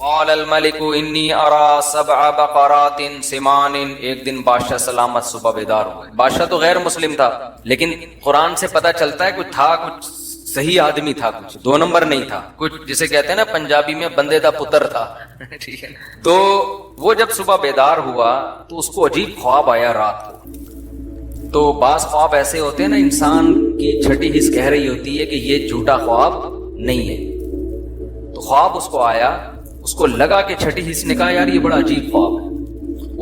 قال الملک انی ارا سبع بقرات سمان. ایک دن بادشاہ سلامت صبح بیدار ہوئے. بادشاہ تو غیر مسلم تھا لیکن قرآن سے پتہ چلتا ہے کچھ تھا, کچھ صحیح آدمی تھا, کچھ دو نمبر نہیں تھا, کچھ جسے کہتے ہیں نا پنجابی میں بندے دا پتر تھا. ٹھیک ہے. تو وہ جب صبح بیدار ہوا تو اس کو عجیب خواب آیا رات کو. تو بعض خواب ایسے ہوتے ہیں نا, انسان کی چھٹی حس کہہ رہی ہوتی ہے کہ یہ جھوٹا خواب نہیں ہے. تو خواب اس کو آیا, اس کو لگا کہ چھٹی حس نے کہا یار یہ بڑا عجیب خواب ہے.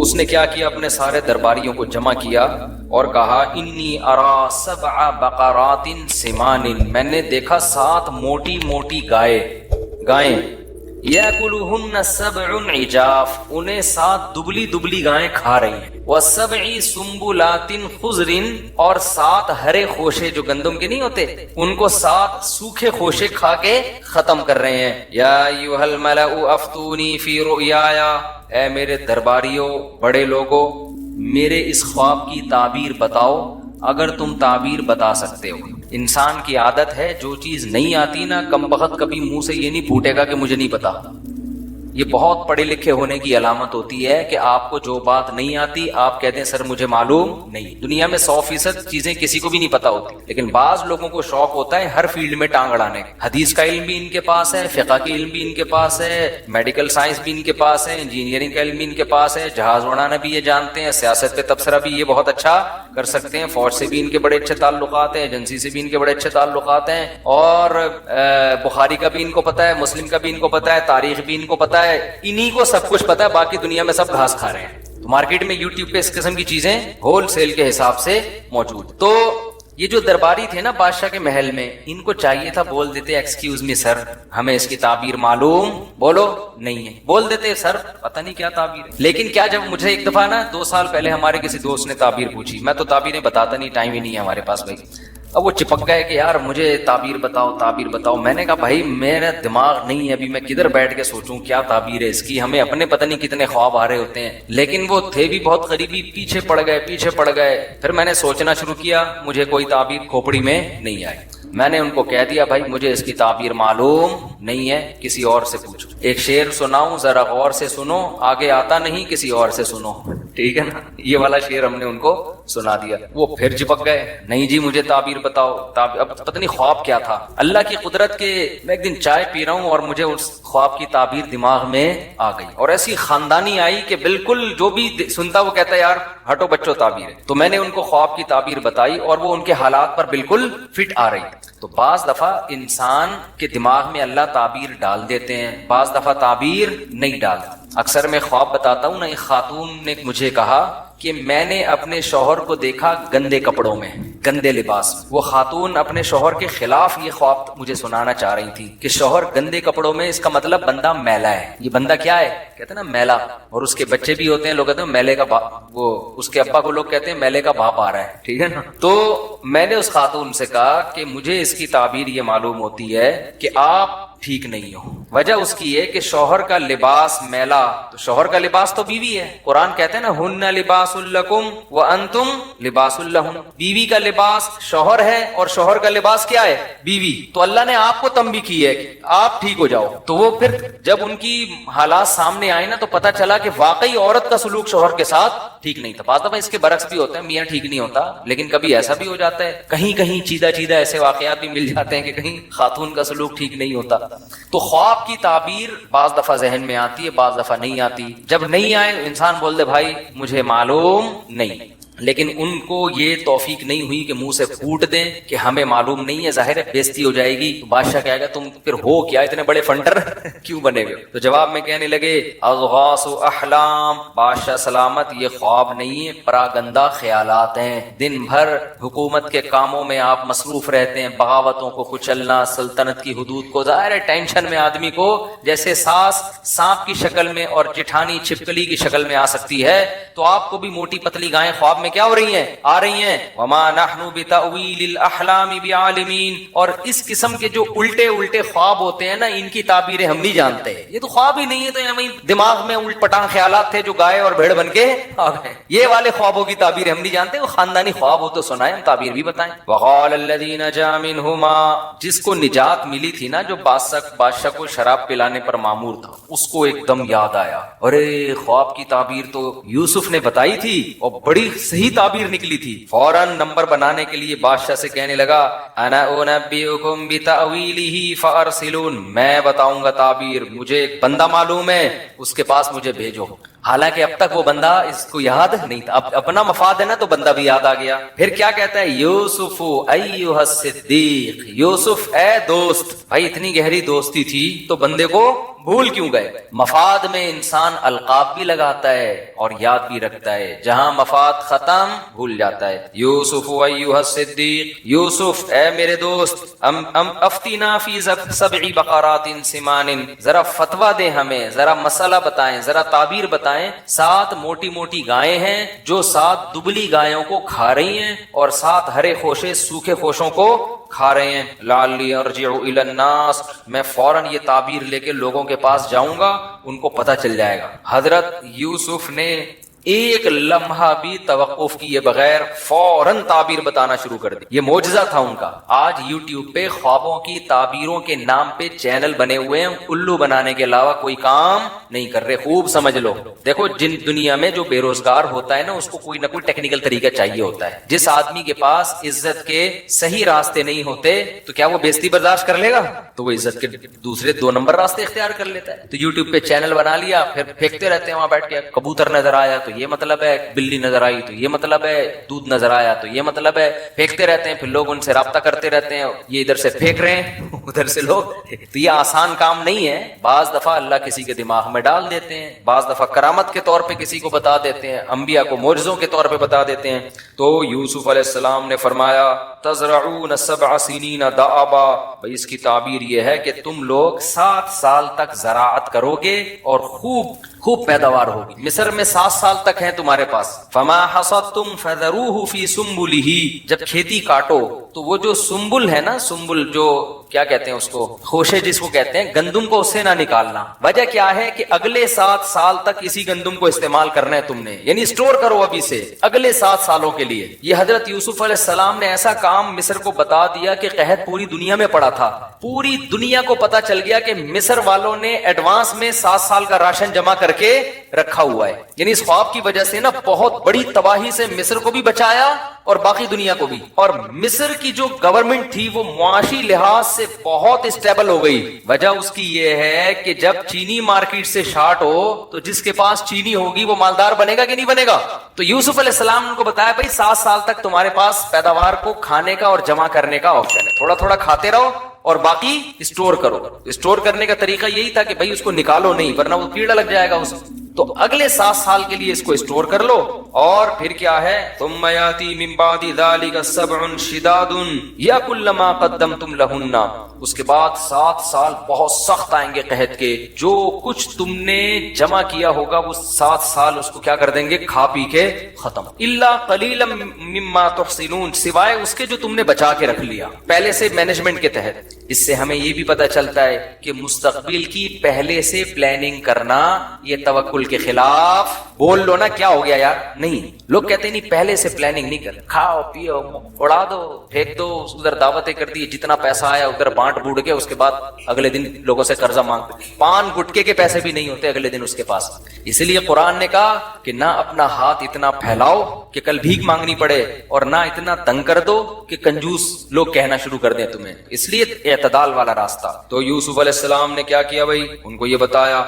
اس نے کیا کیا, اپنے سارے درباریوں کو جمع کیا اور کہا انی ارا سبع بقرات سمان. میں نے دیکھا 7 موٹی موٹی گائیں یاکلہن سبع عجاف, انہیں 7 دبلی دبلی گائیں کھا رہی ہیں. وسبع سنبلات خضر, اور 7 ہرے خوشے جو گندم کے نہیں ہوتے ان کو 7 سوکھے خوشے کھا کے ختم کر رہے ہیں. یا ایھا الملأ افتونی فی رؤیایا, اے میرے درباریوں بڑے لوگوں میرے اس خواب کی تعبیر بتاؤ اگر تم تعبیر بتا سکتے ہو. انسان کی عادت ہے جو چیز نہیں آتی نا, کم بخت کبھی منہ سے یہ نہیں پھوٹے گا کہ مجھے نہیں پتا. یہ بہت پڑھے لکھے ہونے کی علامت ہوتی ہے کہ آپ کو جو بات نہیں آتی آپ کہتے ہیں سر مجھے معلوم نہیں. دنیا میں 100% چیزیں کسی کو بھی نہیں پتا ہوتی, لیکن بعض لوگوں کو شوق ہوتا ہے ہر فیلڈ میں ٹانگ اڑانے. حدیث کا علم بھی ان کے پاس ہے, فقہ کا علم بھی ان کے پاس ہے, میڈیکل سائنس بھی ان کے پاس ہے, انجینئرنگ کا علم بھی ان کے پاس ہے, جہاز اڑانا بھی یہ جانتے ہیں, سیاست پہ تبصرہ بھی یہ بہت اچھا کر سکتے ہیں, فوج سے بھی ان کے بڑے اچھے تعلقات ہیں, ایجنسی سے بھی ان کے بڑے اچھے تعلقات ہیں, اور بخاری کا بھی ان کو پتا ہے, مسلم کا بھی ان کو پتا ہے, تاریخ بھی ان کو پتا ہے. انہی کو سب کچھ پتا ہے, باقی دنیا میں سب گھاس کھا رہے ہیں. تو مارکیٹ میں یوٹیوب پہ اس قسم کی چیزیں ہول سیل کے حساب سے موجود. تو یہ جو درباری تھے نا بادشاہ کے محل میں, ان کو چاہیے تھا بول دیتے ایکسکیوز می سر ہمیں اس کی تعبیر معلوم بولو نہیں ہے. بول دیتے سر پتہ نہیں کیا تعبیر ہے. لیکن کیا جب مجھے ایک دفعہ نا 2 سال پہلے ہمارے کسی دوست نے تعبیر پوچھی, میں تو تعبیریں بتاتا نہیں, ٹائم ہی نہیں ہے ہمارے پاس بھائی. اب وہ چپک گئے کہ یار مجھے تعبیر بتاؤ تعبیر بتاؤ. میں نے کہا بھائی میرا دماغ نہیں ہے ابھی, میں کدھر بیٹھ کے سوچوں کیا تعبیر ہے اس کی, ہمیں اپنے پتہ نہیں کتنے خواب آ رہے ہوتے ہیں. لیکن وہ تھے بھی بہت قریبی, پیچھے پڑ گئے. پھر میں نے سوچنا شروع کیا, مجھے کوئی تعبیر کھوپڑی میں نہیں آئی. میں نے ان کو کہہ دیا بھائی مجھے اس کی تعبیر معلوم نہیں ہے, کسی اور سے پوچھو. ایک شعر سناؤں ذرا غور سے سنو, آگے آتا نہیں کسی اور سے سنو. ٹھیک ہے نا, یہ والا شعر ہم نے ان کو سنا دیا. وہ پھر چپک گئے, نہیں جی مجھے تعبیر بتاؤ. اب پتہ نہیں خواب کیا تھا. اللہ کی قدرت کے میں ایک دن چائے پی رہا ہوں اور مجھے اس خواب کی تعبیر دماغ میں آ گئی, اور ایسی خاندانی آئی کہ بالکل جو بھی سنتا وہ کہتا ہے یار ہٹو بچوں تعبیر ہے. تو میں نے ان کو خواب کی تعبیر بتائی اور وہ ان کے حالات پر بالکل فٹ آ رہی. تو بعض دفعہ انسان کے دماغ میں اللہ تعبیر ڈال دیتے ہیں, بعض دفعہ تعبیر نہیں ڈالتا. اکثر میں خواب بتاتا ہوں نا, ایک خاتون نے مجھے کہا کہ میں نے اپنے شوہر کو دیکھا گندے کپڑوں میں, گندے لباس. وہ خاتون اپنے شوہر کے خلاف یہ خواب مجھے سنانا چاہ رہی تھی کہ شوہر گندے کپڑوں میں, اس کا مطلب بندہ میلا ہے. یہ بندہ کیا ہے کہتے ہیں نا میلا, اور اس کے بچے بھی ہوتے ہیں, لوگ کہتے ہیں میلے کا وہ اس کے ابا کو لوگ کہتے ہیں میلے کا باپ آ رہا ہے. ٹھیک ہے نا. تو میں نے اس خاتون سے کہا کہ مجھے اس کی تعبیر یہ معلوم ہوتی ہے کہ آپ ٹھیک نہیں ہو. وجہ اس کی ہے کہ شوہر کا لباس میلا, تو شوہر کا لباس تو بیوی ہے. قرآن کہتے ہیں نا ہن لباس لکم وانتم لباس لہن, بیوی کا لباس شوہر ہے اور شوہر کا لباس کیا ہے بیوی. تو اللہ نے آپ کو تنبیہ کی ہے کہ آپ ٹھیک ہو جاؤ. تو وہ پھر جب ان کی حالات سامنے آئے نا تو پتہ چلا کہ واقعی عورت کا سلوک شوہر کے ساتھ ٹھیک نہیں تھا. بعض دفعہ اس کے برعکس بھی ہوتا ہے, میاں ٹھیک نہیں ہوتا, لیکن کبھی ایسا بھی ہو جاتا ہے, کہیں کہیں چیدہ ایسے واقعات بھی مل جاتے ہیں کہ کہیں خاتون کا سلوک ٹھیک نہیں ہوتا. تو خواب کی تعبیر بعض دفعہ ذہن میں آتی ہے, بعض دفعہ نہیں آتی. جب نہیں آئے انسان بول دے بھائی مجھے معلوم نہیں. لیکن ان کو یہ توفیق نہیں ہوئی کہ منہ سے پھوٹ دیں کہ ہمیں معلوم نہیں ہے, ظاہر ہے بےزتی ہو جائے گی. بادشاہ کہے گا تم پھر ہو کیا, اتنے بڑے فنٹر کیوں بنے ہوئے. تو جواب میں کہنے لگے اضغاث احلام, بادشاہ سلامت یہ خواب نہیں ہے, پراگندہ خیالات ہیں. دن بھر حکومت کے کاموں میں آپ مصروف رہتے ہیں, بغاوتوں کو کچلنا, سلطنت کی حدود کو, ظاہر ہے ٹینشن میں آدمی کو جیسے ساس سانپ کی شکل میں اور جٹھانی چھپکلی کی شکل میں آ سکتی ہے, تو آپ کو بھی موٹی پتلی گائیں خواب میں میں کیا ہو رہی ہیں؟ آ رہی ہیں. وما نحن بتأویل الاحلام بعالمین، اور اس قسم کے جو الٹے الٹے خواب ہوتے ہیں نا، ان کی تعبیریں ہم نہیں جانتے. یہ تو خواب ہی نہیں ہے، تو ہمیں دماغ میں الٹ پٹانگ خیالات تھے جو گائے اور بھیڑ بن کے آ گئے. یہ والے خوابوں کی تعبیر ہم نہیں جانتے. وہ خاندانی خواب ہو تو سنائیں، ہم تعبیر بھی بتائیں. وقال الذی نجا منہما، جس کو نجات ملی تھی نا، جو بادشاہ کو شراب پلانے پر مامور تھا، اس کو ایک دم یاد آیا، ارے خواب کی تعبیر تو یوسف نے بتائی تھی اور بڑی صحیح تعبیر نکلی تھی. فوراً نمبر بنانے کے لیے بادشاہ سے کہنے لگا، انا انبئکم بتأویلہ فارسلون، میں بتاؤں گا تعبیر، مجھے ایک بندہ معلوم ہے، اس کے پاس مجھے بھیجو. حالانکہ اب تک وہ بندہ اس کو یاد نہیں تھا، اب اپنا مفاد ہے نا، تو بندہ بھی یاد آ گیا. پھر کیا کہتا ہے؟ یوسف ایھا الصدیق، یوسف اے دوست. بھائی اتنی گہری دوستی تھی تو بندے کو بھول کیوں گئے؟ مفاد میں انسان القاب بھی لگاتا ہے اور یاد بھی رکھتا ہے، جہاں مفاد ختم بھول جاتا ہے. یوسف ایھا الصدیق، یوسف اے میرے دوست، افتینا فی سبع بقرات سمان، ذرا فتویٰ دیں ہمیں، ذرا مسئلہ بتائیں، ذرا تعبیر بتائیں. 7 موٹی موٹی گائیں ہیں جو 7 دبلی گایوں کو کھا رہی ہیں، اور 7 ہرے خوشے سوکھے خوشوں کو کھا رہے ہیں. لعلی ارجع الی الناس، میں فوراً یہ تعبیر لے کے لوگوں کے پاس جاؤں گا، ان کو پتہ چل جائے گا. حضرت یوسف نے ایک لمحہ بھی توقف کیے بغیر فوراً تعبیر بتانا شروع کر دی. یہ معجزہ تھا ان کا. آج یوٹیوب پہ خوابوں کی تعبیروں کے نام پہ چینل بنے ہوئے ہیں، الو بنانے کے علاوہ کوئی کام نہیں کر رہے. خوب سمجھ لو. دیکھو، جن دنیا میں جو بے روزگار ہوتا ہے نا، اس کو کوئی نہ کوئی ٹیکنیکل طریقہ چاہیے ہوتا ہے. جس آدمی کے پاس عزت کے صحیح راستے نہیں ہوتے تو کیا وہ بےزتی برداشت کر لے گا؟ تو وہ عزت کے دوسرے 2 نمبر راستے اختیار کر لیتا ہے. تو یوٹیوب پہ چینل بنا لیا، پھر پھینکتے رہتے ہیں وہاں بیٹھ کے. کبوتر نظر آیا تو یہ مطلب ہے، بلی نظر آئی تو یہ مطلب ہے، دودھ نظر آیا تو یہ مطلب ہے. پھینکتے رہتے ہیں، پھر لوگ ان سے رابطہ کرتے رہتے ہیں، یہ ادھر سے پھینک رہے ہیں، ادھر سے لوگ. تو یہ آسان کام نہیں ہے. بعض دفعہ اللہ کسی کے دماغ میں ڈال دیتے ہیں، بعض دفعہ کرامت کے طور پہ کسی کو بتا دیتے ہیں، انبیاء کو معجزوں کے طور پہ بتا دیتے ہیں. تو یوسف علیہ السلام نے فرمایا، تزرعون 7 سنین دأبا، بھئی اس کی تعبیر یہ ہے کہ تم لوگ 7 سال تک زراعت کرو گے اور خوب پیداوار ہوگی. مصر میں 7 سال تک ہیں تمہارے پاس. فما حصدتم فذروه فی سنبلہ، جب کھیتی کاٹو تو وہ جو سنبل ہے نا، سنبل جو کیا کہتے ہیں اس کو، خوشے جس کو کہتے ہیں، گندم کو اس سے نہ نکالنا. وجہ کیا ہے کہ اگلے 7 سال تک اسی گندم کو استعمال کرنا ہے تم نے، یعنی اسٹور کرو ابھی سے اگلے 7 سالوں کے لیے. یہ حضرت یوسف علیہ السلام نے ایسا کام مصر کو بتا دیا کہ قحط پوری دنیا میں پڑا تھا. پوری دنیا کو پتا چل گیا کہ مصر والوں نے ایڈوانس میں 7 سال کا راشن جمع کر کے رکھا ہوا ہے. یعنی اس خواب کی وجہ سے نا بہت بڑی تباہی سے مصر کو بھی بچایا اور باقی دنیا کو بھی. اور مصر کی جو گورنمنٹ تھی وہ معاشی لحاظ سے بہت اسٹیبل ہو گئی. وجہ اس کی یہ ہے کہ جب چینی مارکیٹ سے شارٹ ہو تو جس کے پاس چینی ہوگی وہ مالدار بنے گا کہ نہیں بنے گا. تو یوسف علیہ السلام نے ان کو بتایا، بھائی 7 سال تک تمہارے پاس پیداوار کو کھانے کا اور جمع کرنے کا آپشن ہے. تھوڑا تھوڑا کھاتے رہو اور باقی اسٹور کرو. اسٹور کرنے کا طریقہ یہی تھا کہ بھائی اس کو نکالو نہیں، ورنہ وہ کیڑا لگ جائے گا اس. تو اگلے 7 سال کے لیے اس کو اسٹور کر لو. اور پھر کیا ہے، ثم یاتی من بعد ذلک 7 شداد یاکل ما قدمتم لہن، اس کے بعد 7 سال بہت سخت آئیں گے قحط کے. جو کچھ تم نے جمع کیا ہوگا وہ 7 سال اس کو کیا کر دیں گے، کھا پی کے ختم. الا قلیلا مما تحصنون، سوائے اس کے جو تم نے بچا کے رکھ لیا پہلے سے مینجمنٹ کے تحت. اس سے ہمیں یہ بھی پتہ چلتا ہے کہ مستقبل کی پہلے سے پلاننگ کرنا یہ توکل کے خلاف. بول لو نا کیا ہو گیا یار، نہیں. لوگ کہتے ہیں نہیں پہلے سے پلاننگ نہیں کر، کھاؤ پیو اڑا دو پھینک دو، ادھر دعوتیں کر دی، جتنا پیسہ آیا ادھر بانٹ بوٹ کے، اس کے بعد اگلے دن لوگوں سے قرضہ مانگتے. پان گٹکے کے پیسے بھی نہیں ہوتے اگلے دن اس کے پاس. اس لیے قرآن نے کہا کہ نہ اپنا ہاتھ اتنا پھیلاؤ کہ کل بھیک مانگنی پڑے، اور نہ اتنا تنگ کر دو کہ کنجوس لوگ کہنا شروع کر دیں تمہیں. اس لیے اعتدال والا راستہ. تو یوسف علیہ السلام نے کیا کیا بھائی، ان کو یہ بتایا.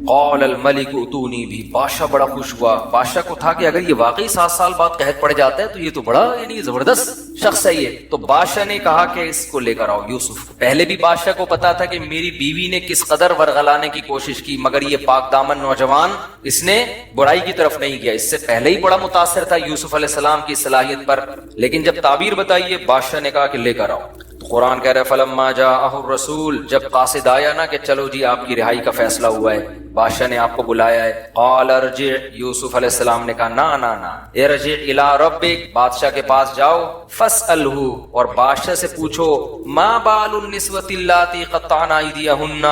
قال الملک اتونی بھی، بادشاہ بڑا خوش ہوا. بادشاہ کو تھا کہ اگر یہ واقعی 7 سال بعد قحط پڑ جاتا ہے تو یہ تو بڑا یعنی زبردست شخص ہے یہ. تو بادشاہ نے کہا کہ اس کو لے کر آؤ یوسف. پہلے بھی بادشاہ کو پتا تھا کہ میری بیوی نے کس قدر ورغلانے کی کوشش کی، مگر یہ پاک دامن نوجوان اس نے برائی کی طرف نہیں گیا. اس سے پہلے ہی بڑا متاثر تھا یوسف علیہ السلام کی صلاحیت پر. لیکن جب تعبیر بتائیے بادشاہ نے کہا کہ لے کر آؤ. تو قرآن کہہ رہا ہے فلما جاءہ الرسول، جب قاصد آیا نا کہ چلو جی آپ کی رہائی کا فیصلہ ہوا ہے، بادشاہ نے آپ کو بلایا ہے. قال ارجع، یوسف علیہ السلام نے کہا نا نا نا، ارجع الی ربک، بادشاہ کے پاس جاؤ، فاسألہ، اور بادشاہ سے پوچھو، ما بال النسوۃ اللاتی قطعن ایدیہن،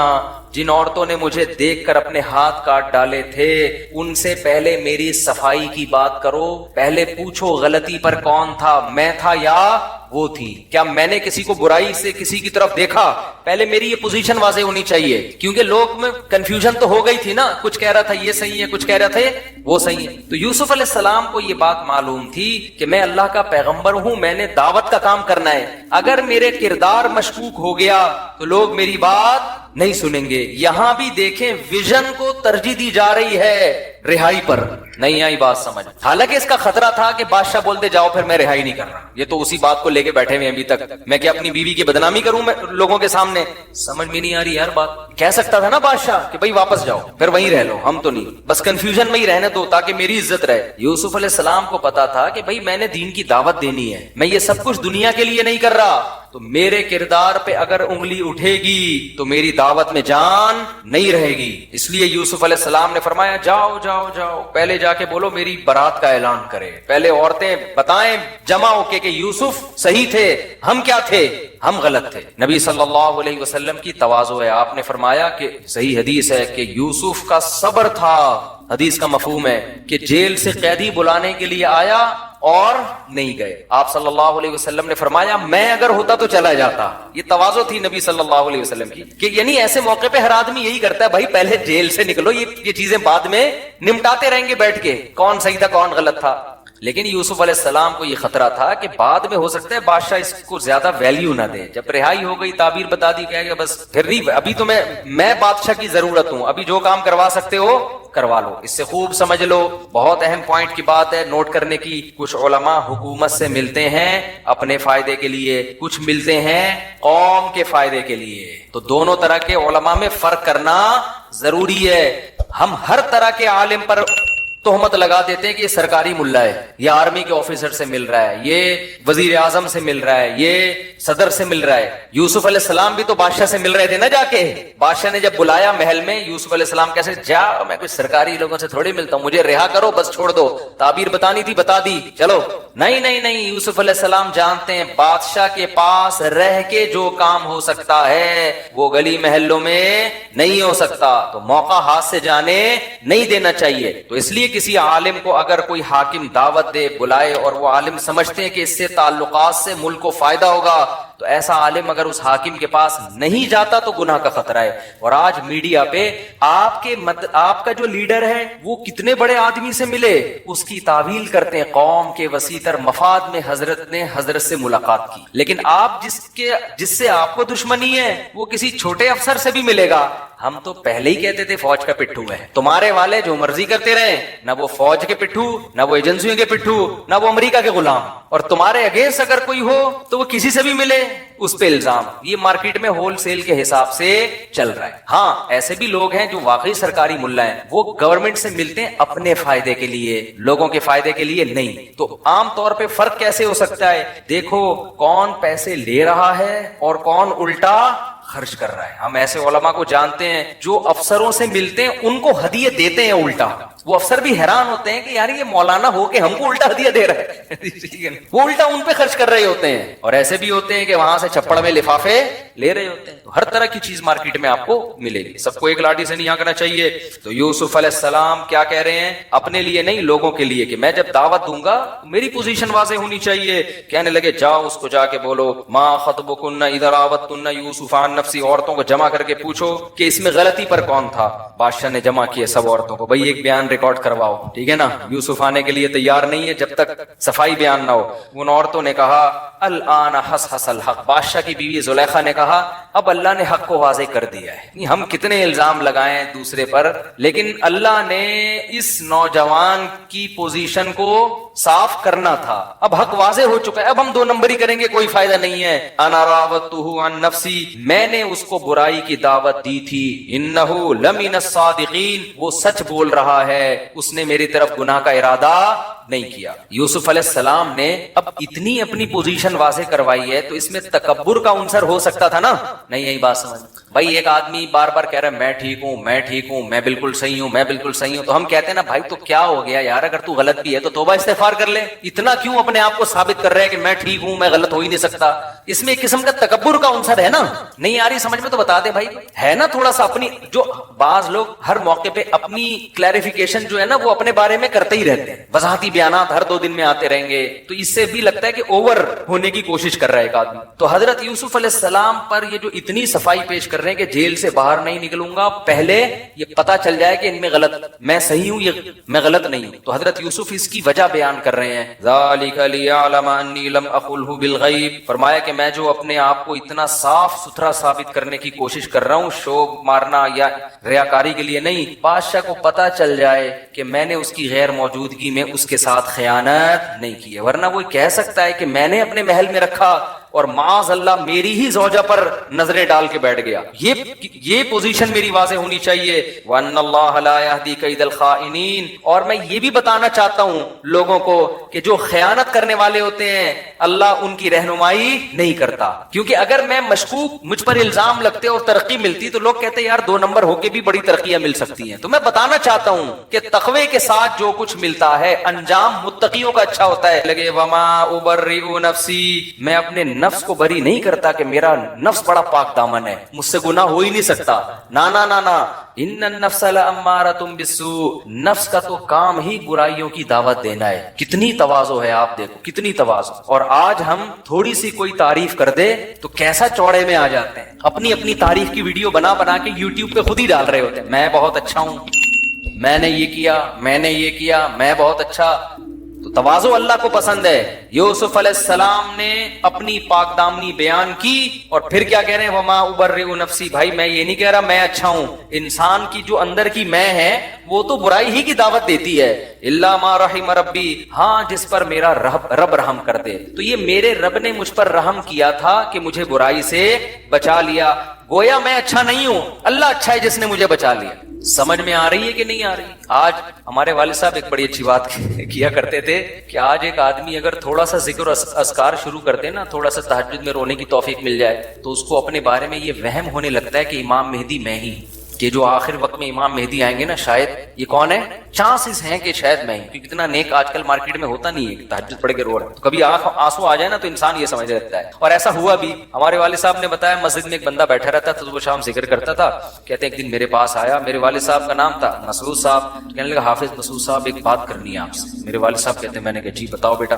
جن عورتوں نے مجھے دیکھ کر اپنے ہاتھ کاٹ ڈالے تھے، ان سے پہلے میری صفائی کی بات کرو. پہلے پوچھو غلطی پر کون تھا، میں تھا یا وہ تھی؟ کیا میں نے کسی کو برائی سے کسی کی طرف دیکھا؟ پہلے میری یہ پوزیشن واضح ہونی چاہیے، کیونکہ لوگ میں کنفیوژن تو ہو گئی تھی نا، کچھ کہہ رہا تھا یہ صحیح ہے، کچھ کہہ رہا تھے وہ صحیح ہے. تو یوسف علیہ السلام کو یہ بات معلوم تھی کہ میں اللہ کا پیغمبر ہوں، میں نے دعوت کا کام کرنا ہے. اگر میرے کردار مشکوک ہو گیا تو لوگ میری بات نہیں سنیں گے. یہاں بھی دیکھیں ویژن کو ترجیح دی جا رہی ہے رہائی پر. نہیں آئی بات سمجھ؟ حالانکہ اس کا خطرہ تھا کہ بادشاہ بولتے جاؤ پھر میں رہائی نہیں کر رہا. یہ تو اسی بات کو لے کے بیٹھے ہوئے ابھی تک، میں کیا اپنی بیوی کی بدنامی کروں میں لوگوں کے سامنے؟ سمجھ میں نہیں آ رہی ہر بات. کہہ سکتا تھا نا بادشاہ کہ بھائی واپس جاؤ پھر وہیں رہ لو، ہم تو نہیں، بس کنفیوژن میں ہی رہنے دو تاکہ میری عزت رہے. یوسف علیہ السلام کو پتا تھا کہ بھائی میں نے دین کی دعوت دینی ہے، میں یہ سب کچھ دنیا کے لیے نہیں کر رہا، تو میرے کردار پہ اگر انگلی اٹھے گی تو میری دعوت میں جان نہیں رہے گی. اس لیے یوسف علیہ السلام نے فرمایا جاؤ جاؤ جاؤ، پہلے جا کے بولو میری برات کا اعلان کرے. پہلے عورتیں بتائیں جمع ہو کے کہ یوسف صحیح تھے، ہم کیا تھے، ہم غلط تھے. نبی صلی اللہ علیہ وسلم کی تواضع ہے. آپ نے فرمایا کہ صحیح حدیث ہے کہ یوسف کا صبر تھا. حدیث کا مفہوم ہے کہ جیل سے قیدی بلانے کے لیے آیا اور نہیں گئے. آپ صلی اللہ علیہ وسلم نے فرمایا میں اگر ہوتا تو چلا جاتا. یہ تواضع تھی نبی صلی اللہ علیہ وسلم کی کہ یعنی ایسے موقع پہ ہر آدمی یہی کرتا ہے، بھائی پہلے جیل سے نکلو، یہ چیزیں بعد میں نمٹاتے رہیں گے بیٹھ کے، کون صحیح تھا کون غلط تھا. لیکن یوسف علیہ السلام کو یہ خطرہ تھا کہ بعد میں ہو سکتا ہے بادشاہ اس کو زیادہ ویلیو نہ دے. جب رہائی ہو گئی، تعبیر بتا دی، کہہ گیا بس پھر نہیں، ابھی تو میں بادشاہ کی ضرورت ہوں، ابھی جو کام کروا سکتے ہو کروا لو. اس سے خوب سمجھ لو، بہت اہم پوائنٹ کی بات ہے نوٹ کرنے کی. کچھ علماء حکومت سے ملتے ہیں اپنے فائدے کے لیے، کچھ ملتے ہیں قوم کے فائدے کے لیے. تو دونوں طرح کے علماء میں فرق کرنا ضروری ہے. ہم ہر طرح کے عالم پر تہمت لگا دیتے ہیں کہ یہ سرکاری ملا ہے، یہ آرمی کے آفیسر سے مل رہا ہے، یہ وزیر اعظم سے مل رہا ہے، یہ صدر سے مل رہا ہے. یوسف علیہ السلام بھی تو بادشاہ سے مل رہے تھے نا جا کے. بادشاہ نے جب بلایا محل میں، یوسف علیہ السلام کیسے جا، میں کوئی سرکاری لوگوں سے تھوڑی ملتا ہوں، مجھے رہا کرو بس چھوڑ دو. تعبیر بتانی تھی بتا دی، چلو. نہیں نہیں نہیں، یوسف علیہ السلام جانتے ہیں بادشاہ کے پاس رہ کے جو کام ہو سکتا ہے وہ گلی محلوں میں نہیں ہو سکتا. تو موقع ہاتھ سے جانے نہیں دینا چاہیے. تو اس لیے کسی عالم کو اگر کوئی حاکم دعوت دے بلائے اور وہ عالم سمجھتے ہیں کہ اس سے تعلقات سے ملک کو فائدہ ہوگا، تو ایسا عالم اگر اس حاکم کے پاس نہیں جاتا تو گناہ کا خطرہ ہے. اور آج میڈیا پہ آپ کا جو لیڈر ہے وہ کتنے بڑے آدمی سے ملے اس کی تعویل کرتے ہیں. قوم کے وسیع تر مفاد میں حضرت نے حضرت سے ملاقات کی، لیکن آپ جس سے آپ کو دشمنی ہے وہ کسی چھوٹے افسر سے بھی ملے گا. ہم تو پہلے ہی کہتے تھے فوج کا پٹھو ہے، تمہارے والے جو مرضی کرتے رہے، نہ وہ فوج کے پٹھو، نہ وہ ایجنسیوں کے پٹھو، نہ وہ امریکہ کے غلام. اور تمہارے اگینسٹ اگر کوئی ہو تو وہ کسی سے بھی ملے اس پہ الزام. یہ مارکیٹ میں ہول سیل کے حساب سے چل رہا ہے. ہاں ایسے بھی لوگ ہیں جو واقعی سرکاری ملا ہیں، وہ گورنمنٹ سے ملتے ہیں اپنے فائدے کے لیے، لوگوں کے فائدے کے لیے نہیں. تو عام طور پہ فرق کیسے ہو سکتا ہے؟ دیکھو کون پیسے لے رہا ہے اور کون الٹا خرچ کر رہا ہے. ہم ایسے علماء کو جانتے ہیں جو افسروں سے ملتے ہیں ان کو ہدیے دیتے ہیں الٹا. وہ افسر بھی حیران ہوتے ہیں کہ یار یہ مولانا ہو کے ہم کو الٹا ہدیہ دے رہا ہے. وہ الٹا ان پہ خرچ کر رہے ہوتے ہیں. اور ایسے بھی ہوتے ہیں کہ وہاں سے چھپڑ میں لفافے لے رہے ہوتے ہیں. تو ہر طرح کی چیز مارکیٹ میں آپ کو ملے گی. سب کو ایک لاٹھی سے نہیں آنکنا چاہیے. تو یوسف علیہ السلام کیا کہہ رہے ہیں؟ اپنے لیے نہیں لوگوں کے لیے کہ میں جب دعوت دوں گا میری پوزیشن واضح ہونی چاہیے. کہنے لگے جاؤ اس کو جا کے بولو ما خطبکن اذا راوتن یوسف عن نفسی. عورتوں کو جمع کر کے پوچھو کہ اس میں غلطی پر کون تھا. بادشاہ نے جمع کیے سب عورتوں کو، بھائی ایک بیان ریکارڈ کرواؤ، ٹھیک ہے نا. یوسف آنے کے لیے تیار نہیں ہے جب تک صفائی بیان نہ ہو. ان عورتوں نے کہا الآن حس حس الحق. بادشاہ کی بیوی زلیخا نے کہا اب اللہ نے حق کو واضح کر دیا ہے. ہم کتنے الزام لگائیں دوسرے پر، لیکن اللہ نے اس نوجوان کی پوزیشن کو صاف کرنا تھا. اب حق واضح ہو چکا ہے، اب ہم دو نمبری کریں گے کوئی فائدہ نہیں ہے. انا راودتہ عن نفسی، میں نے اس کو برائی کی دعوت دی تھی. انہ لمن الصادقین، وہ سچ بول رہا ہے، اس نے میری طرف گناہ کا ارادہ نہیں کیا. یوسف علیہ السلام نے اب اتنی اپنی پوزیشن واضح کروائی ہے تو اس میں تکبر کا عنصر ہو سکتا تھا نا؟ نہیں. یہی بات سمجھ بھائی. ایک آدمی بار بار کہہ رہا ہے میں ٹھیک ہوں، میں ٹھیک ہوں، میں بالکل صحیح ہوں، میں بالکل صحیح ہوں، تو ہم کہتے ہیں نا بھائی تو کیا ہو گیا یار، اگر تو غلط بھی ہے تو توبہ استغفار کر لے. اتنا کیوں اپنے آپ کو ثابت کر رہے ہیں کہ میں ٹھیک ہوں، میں غلط ہو ہی نہیں سکتا؟ اس میں ایک قسم کا تکبر کا عنصر ہے نا. نہیں آ رہی سمجھ میں تو بتا دے بھائی. ہے نا تھوڑا سا اپنی، جو بعض لوگ ہر موقع پہ اپنی کلیریفیکیشن جو ہے نا وہ اپنے بارے میں کرتے ہی رہتے ہیں، وضاحتی بیانات ہر 2 دن میں آتے رہیں گے، تو اس سے بھی لگتا ہے کہ اوور ہونے کی کوشش کر رہا ہے ایک آدمی. تو حضرت یوسف علیہ السلام پر یہ جو اتنی صفائی پیش کر رہے ہیں کہ جیل سے باہر نہیں نکلوں گا، پہلے یہ پتا چل جائے کہ ان میں غلط، میں صحیح ہوں، یہ میں غلط نہیں ہوں. تو حضرت یوسف اس کی وجہ بیان کر رہے ہیں. ذالک لیعلم انی لم اخلہ بالغیب، فرمایا کہ میں جو اپنے آپ کو اتنا صاف ستھرا ثابت کرنے کی کوشش کر رہا ہوں، شو مارنا یا ریاکاری کے لیے نہیں، بادشاہ کو پتا چل جائے کہ میں نے اس کی غیر موجودگی میں اس کے ساتھ خیانت نہیں کی ہے. ورنہ وہ کہہ سکتا ہے کہ میں نے اپنے محل میں رکھا اور معاذ اللہ میری ہی زوجہ پر نظریں ڈال کے بیٹھ گیا. یہ پوزیشن میری واضح ہونی چاہیے. وَأَنَّ اللَّهَ لَا يَهْدِي كَيْدَ الْخَائِنِينَ، اور میں یہ بھی بتانا چاہتا ہوں لوگوں کو کہ جو خیانت کرنے والے ہوتے ہیں اللہ ان کی رہنمائی نہیں کرتا. کیونکہ اگر میں مشکوک، مجھ پر الزام لگتے اور ترقی ملتی تو لوگ کہتے یار 2 نمبر ہو کے بھی بڑی ترقیاں مل سکتی ہیں. تو میں بتانا چاہتا ہوں کہ تقوی کے ساتھ جو کچھ ملتا ہے انجام متقیوں کا اچھا ہوتا ہے. لگے وما ابرئ نفسی، میں اپنے نفس کو بری نہیں کرتا کہ میرا نفس بڑا پاک دامن ہے، مجھ سے گناہ ہو ہی نہیں سکتا. نا نا نا نا، ان النفس لامارۃ بالسوء، نفس کا تو کام ہی برائیوں کی دعوت دینا ہے. کتنی تواضع ہے، آپ دیکھو کتنی تواضع. اور آج ہم تھوڑی سی کوئی تعریف کر دے تو کیسا چوڑے میں آ جاتے ہیں، اپنی اپنی تعریف کی ویڈیو بنا بنا کے یوٹیوب پہ خود ہی ڈال رہے ہوتے ہیں. میں بہت اچھا ہوں، میں نے یہ کیا، میں نے یہ کیا، میں بہت اچھا. تو تواضع اللہ کو پسند ہے. یوسف علیہ السلام نے اپنی پاک دامنی بیان کی اور پھر کیا کہہ رہے ہیں، وما ابرئ نفسی. بھائی میں یہ نہیں کہہ رہا میں اچھا ہوں، انسان کی جو اندر کی میں ہے وہ تو برائی ہی کی دعوت دیتی ہے. الا ما رحم ربی، ہاں جس پر میرا رب رحم کر دے. تو یہ میرے رب نے مجھ پر رحم کیا تھا کہ مجھے برائی سے بچا لیا. گویا میں اچھا نہیں ہوں، اللہ اچھا ہے جس نے مجھے بچا لیا. سمجھ میں آ رہی ہے کہ نہیں آ رہی؟ آج ہمارے والد صاحب ایک بڑی اچھی بات کیا کرتے تھے کہ آج ایک آدمی اگر تھوڑا سا ذکر اذکار شروع کرتے نا، تھوڑا سا تہجد میں رونے کی توفیق مل جائے تو اس کو اپنے بارے میں یہ وہم ہونے لگتا ہے کہ امام مہدی میں ہی، کہ جو آخر وقت میں امام مہدی آئیں گے نا، شاید یہ کون ہے، چانسز ہیں کہ شاید میں ہی. کیونکہ اتنا نیک آج کل مارکیٹ میں ہوتا نہیں ہے کہ تہجد پڑھ کے رو رہا ہے. تو کبھی آنسو آ جائے نا تو انسان یہ سمجھ رہتا ہے. اور ایسا ہوا بھی. ہمارے والد صاحب نے بتایا مسجد میں ایک بندہ بیٹھا رہتا تھا، صبح شام ذکر کرتا تھا. کہتے ہیں ایک دن میرے پاس آیا، میرے والد صاحب کا نام تھا مسعود صاحب. کہنے لگا حافظ مسعود صاحب ایک بات کرنی ہے آپ سے. میرے والد صاحب کہتے ہیں، میں نے کہا جی بتاؤ بیٹا.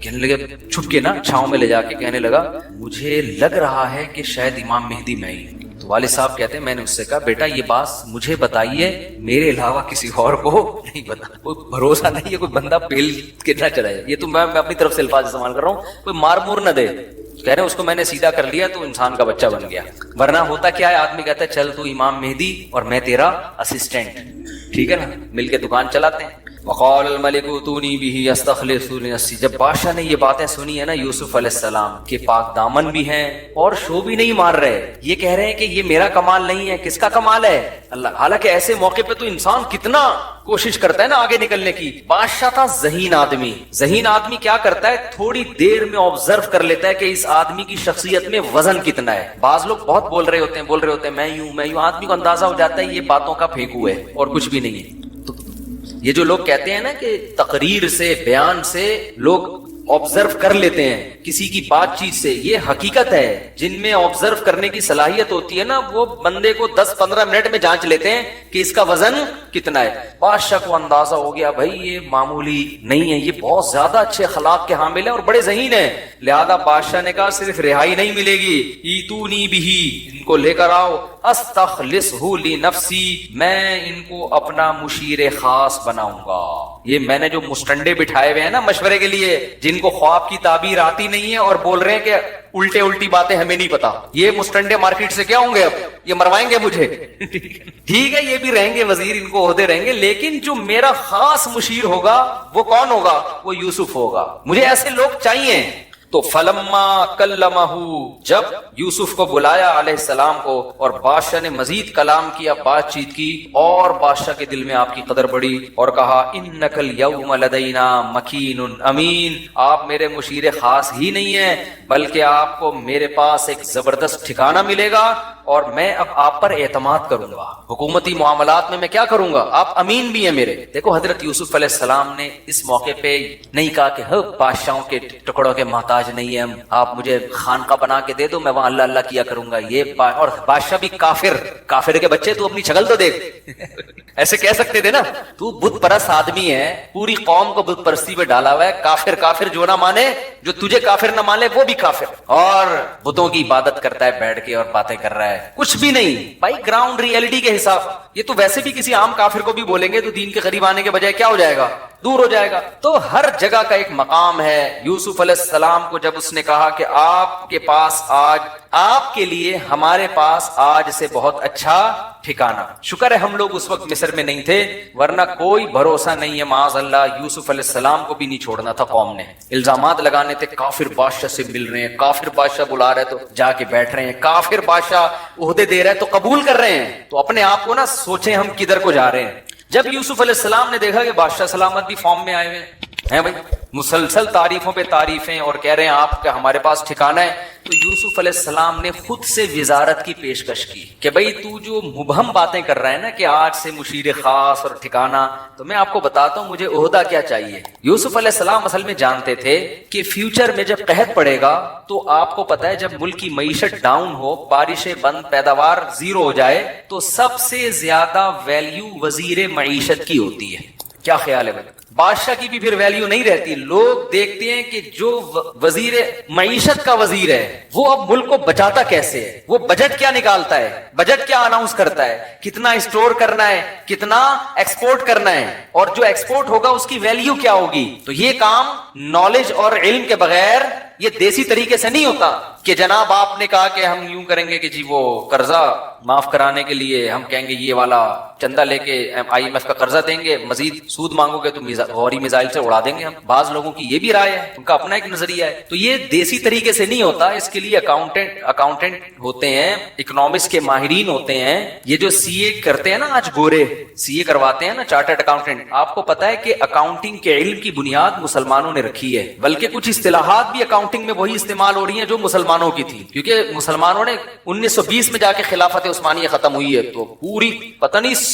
کہنے لگے چھپ کے نا چھاؤں میں لے جا کے کہنے لگا مجھے لگ رہا ہے کہ شاید امام مہدی میں ہی. تو والد صاحب کہتے ہیں میں نے اس سے کہا بیٹا یہ بات مجھے بتائیے، میرے علاوہ کسی اور کو نہیں بتا. کوئی بھروسہ نہیں ہے کوئی بندہ پیل کے نہ چلائے. یہ تو میں اپنی طرف سے الفاظ استعمال کر رہا ہوں، کوئی مار مور نہ دے. کہہ رہے ہیں اس کو میں نے سیدھا کر لیا تو انسان کا بچہ بن گیا. ورنہ ہوتا کیا ہے، آدمی کہتا ہے چل تو امام مہدی اور میں تیرا اسسٹنٹ، ٹھیک ہے نا، مل کے دکان چلاتے ہیں. وقال الملک اتونی به استخلص لنفسی. جب بادشاہ نے یہ باتیں سنی ہے نا یوسف علیہ السلام کے پاک دامن بھی ہیں اور شو بھی نہیں مار رہے، یہ کہہ رہے ہیں کہ یہ میرا کمال نہیں ہے، کس کا کمال ہے؟ اللہ. حالانکہ ایسے موقع پہ تو انسان کتنا کوشش کرتا ہے نا آگے نکلنے کی. بادشاہ تھا ذہین آدمی. ذہین آدمی کیا کرتا ہے، تھوڑی دیر میں آبزرو کر لیتا ہے کہ اس آدمی کی شخصیت میں وزن کتنا ہے. بعض لوگ بہت بول رہے ہوتے ہیں میں یوں، آدمی کو اندازہ ہو جاتا ہے یہ باتوں کا پھینکو ہے اور کچھ بھی نہیں ہے. یہ جو لوگ کہتے ہیں نا کہ تقریر سے، بیان سے لوگ آبزرو کر لیتے ہیں کسی کی بات چیت سے، یہ حقیقت ہے. جن میں آبزرو کرنے کی صلاحیت ہوتی ہے نا وہ بندے کو 10-15 منٹ میں جانچ لیتے ہیں کہ اس کا وزن کتنا ہے. بادشاہ کو اندازہ ہو گیا بھائی یہ معمولی نہیں ہے، یہ بہت زیادہ اچھے اخلاق کے حامل ہیں اور بڑے ذہین ہیں. لہذا بادشاہ نے کہا صرف رہائی نہیں ملے گی، ایتونی بہی، ان کو لے کر آؤ، استخلصہ لنفسی، میں ان کو اپنا مشیر خاص بناؤں گا. یہ میں نے جو مسٹنڈے بٹھائے ہوئے ہیں نا مشورے کے لیے، جن کو خواب کی تعبیر آتی نہیں ہے اور بول رہے ہیں کہ الٹی باتیں ہمیں نہیں پتا، یہ مسٹنڈے مارکیٹ سے کیا ہوں گے، اب یہ مروائیں گے مجھے. ٹھیک ہے یہ بھی رہیں گے وزیر، ان کو عہدے رہیں گے، لیکن جو میرا خاص مشیر ہوگا وہ کون ہوگا، وہ یوسف ہوگا. مجھے ایسے لوگ چاہیے. تو فلما کلمہ، جب یوسف کو بلایا علیہ السلام کو اور بادشاہ نے مزید کلام کیا، بات چیت کی، اور بادشاہ کے دل میں آپ کی قدر بڑھی اور کہا انک الیوم لدینا مکین امین، آپ میرے مشیر خاص ہی نہیں ہیں بلکہ آپ کو میرے پاس ایک زبردست ٹھکانہ ملے گا، اور میں اب آپ پر اعتماد کروں گا، حکومتی معاملات میں کیا کروں گا، آپ امین بھی ہیں میرے۔ دیکھو حضرت یوسف علیہ السلام نے اس موقع پہ نہیں کہا کہ بادشاہوں کے ٹکڑوں کے محتاج نہیں ہیں، آپ مجھے خانقاہ بنا کے دے دو، میں وہاں اللہ اللہ کیا کروں گا، اور بادشاہ بھی کافر کے بچے، تو اپنی شکل تو دیکھ ایسے کہہ سکتے تھے نا، تو بت پرست آدمی ہے، پوری قوم کو بت پرستی پہ ڈالا ہوا ہے، کافر جو نہ مانے، جو تجھے کافر نہ مانے وہ بھی کافر، اور بتوں کی عبادت کرتا ہے بیٹھ کے اور باتیں کر رہا ہے، کچھ بھی نہیں بھائی، گراؤنڈ ریئلٹی کے حساب، یہ تو ویسے بھی کسی عام کافر کو بھی بولیں گے تو دین کے قریب آنے کے بجائے کیا ہو جائے گا، دور ہو جائے گا۔ تو ہر جگہ کا ایک مقام ہے۔ یوسف علیہ السلام کو جب اس نے کہا کہ آپ کے پاس آج، آپ کے لیے ہمارے پاس آج سے بہت اچھا ٹھکانہ، شکر ہے ہم لوگ اس وقت مصر میں نہیں تھے، ورنہ کوئی بھروسہ نہیں ہے، معاذ اللہ یوسف علیہ السلام کو بھی نہیں چھوڑنا تھا قوم نے، الزامات لگانے تھے، کافر بادشاہ سے مل رہے ہیں، کافر بادشاہ بلا رہے تو جا کے بیٹھ رہے ہیں، کافر بادشاہ عہدے دے رہے ہیں تو قبول کر رہے ہیں، تو اپنے آپ کو نہ سوچیں ہم کدھر کو جا رہے ہیں۔ جب یوسف علیہ السلام نے دیکھا کہ بادشاہ سلامت بھی فارم میں آئے ہوئے ہیں بھائی، مسلسل تعریفوں پہ تعریفیں اور کہہ رہے ہیں آپ کا ہمارے پاس ٹھکانہ ہے، تو یوسف علیہ السلام نے خود سے وزارت کی پیشکش کی کہ بھائی تو جو مبہم باتیں کر رہا ہے نا کہ آج سے مشیر خاص اور ٹھکانہ، تو میں آپ کو بتاتا ہوں مجھے عہدہ کیا چاہیے۔ یوسف علیہ السلام اصل میں جانتے تھے کہ فیوچر میں جب قحط پڑے گا تو آپ کو پتا ہے جب ملک کی معیشت ڈاؤن ہو، بارشیں بند، پیداوار زیرو ہو جائے، تو سب سے زیادہ ویلیو وزیر معیشت کی ہوتی ہے۔ کیا خیال ہے بھائی؟ بادشاہ کی بھی پھر ویلیو نہیں رہتی، لوگ دیکھتے ہیں کہ جو وزیر معیشت کا وزیر ہے وہ اب ملک کو بچاتا کیسے ہے، وہ بجٹ کیا نکالتا ہے، بجٹ کیا اناؤنس کرتا ہے، کتنا اسٹور کرنا ہے، کتنا ایکسپورٹ کرنا ہے، اور جو ایکسپورٹ ہوگا اس کی ویلیو کیا ہوگی۔ تو یہ کام نالج اور علم کے بغیر یہ دیسی طریقے سے نہیں ہوتا کہ جناب آپ نے کہا کہ ہم یوں کریں گے کہ جی وہ قرضہ معاف کرانے کے لیے ہم کہیں گے یہ والا چندہ لے کے IMF کا قرضہ دیں گے، مزید سود مانگو گے تو غوری میزائل سے اڑا دیں گے ہم۔ بعض لوگوں کی یہ بھی رائے ہے، ان کا اپنا ایک نظریہ ہے، تو یہ دیسی طریقے سے نہیں ہوتا، اس کے لیے اکاؤنٹنٹ ہوتے ہیں، اکنامکس کے ماہرین ہوتے ہیں، یہ جو CA کرتے ہیں نا آج گورے CA کرواتے ہیں نا، چارٹرڈ اکاؤنٹنٹ، آپ کو پتا ہے کہ اکاؤنٹنگ کے علم کی بنیاد مسلمانوں نے رکھی ہے، بلکہ کچھ اصطلاحات بھی اکاؤنٹنگ میں وہی استعمال ہو رہی ہیں جو مسلمانوں کی تھی، کیونکہ مسلمانوں نے 1920 میں جا کے خلافت عثمانیہ ختم ہوئی ہے، تو پوری پتہ نہیں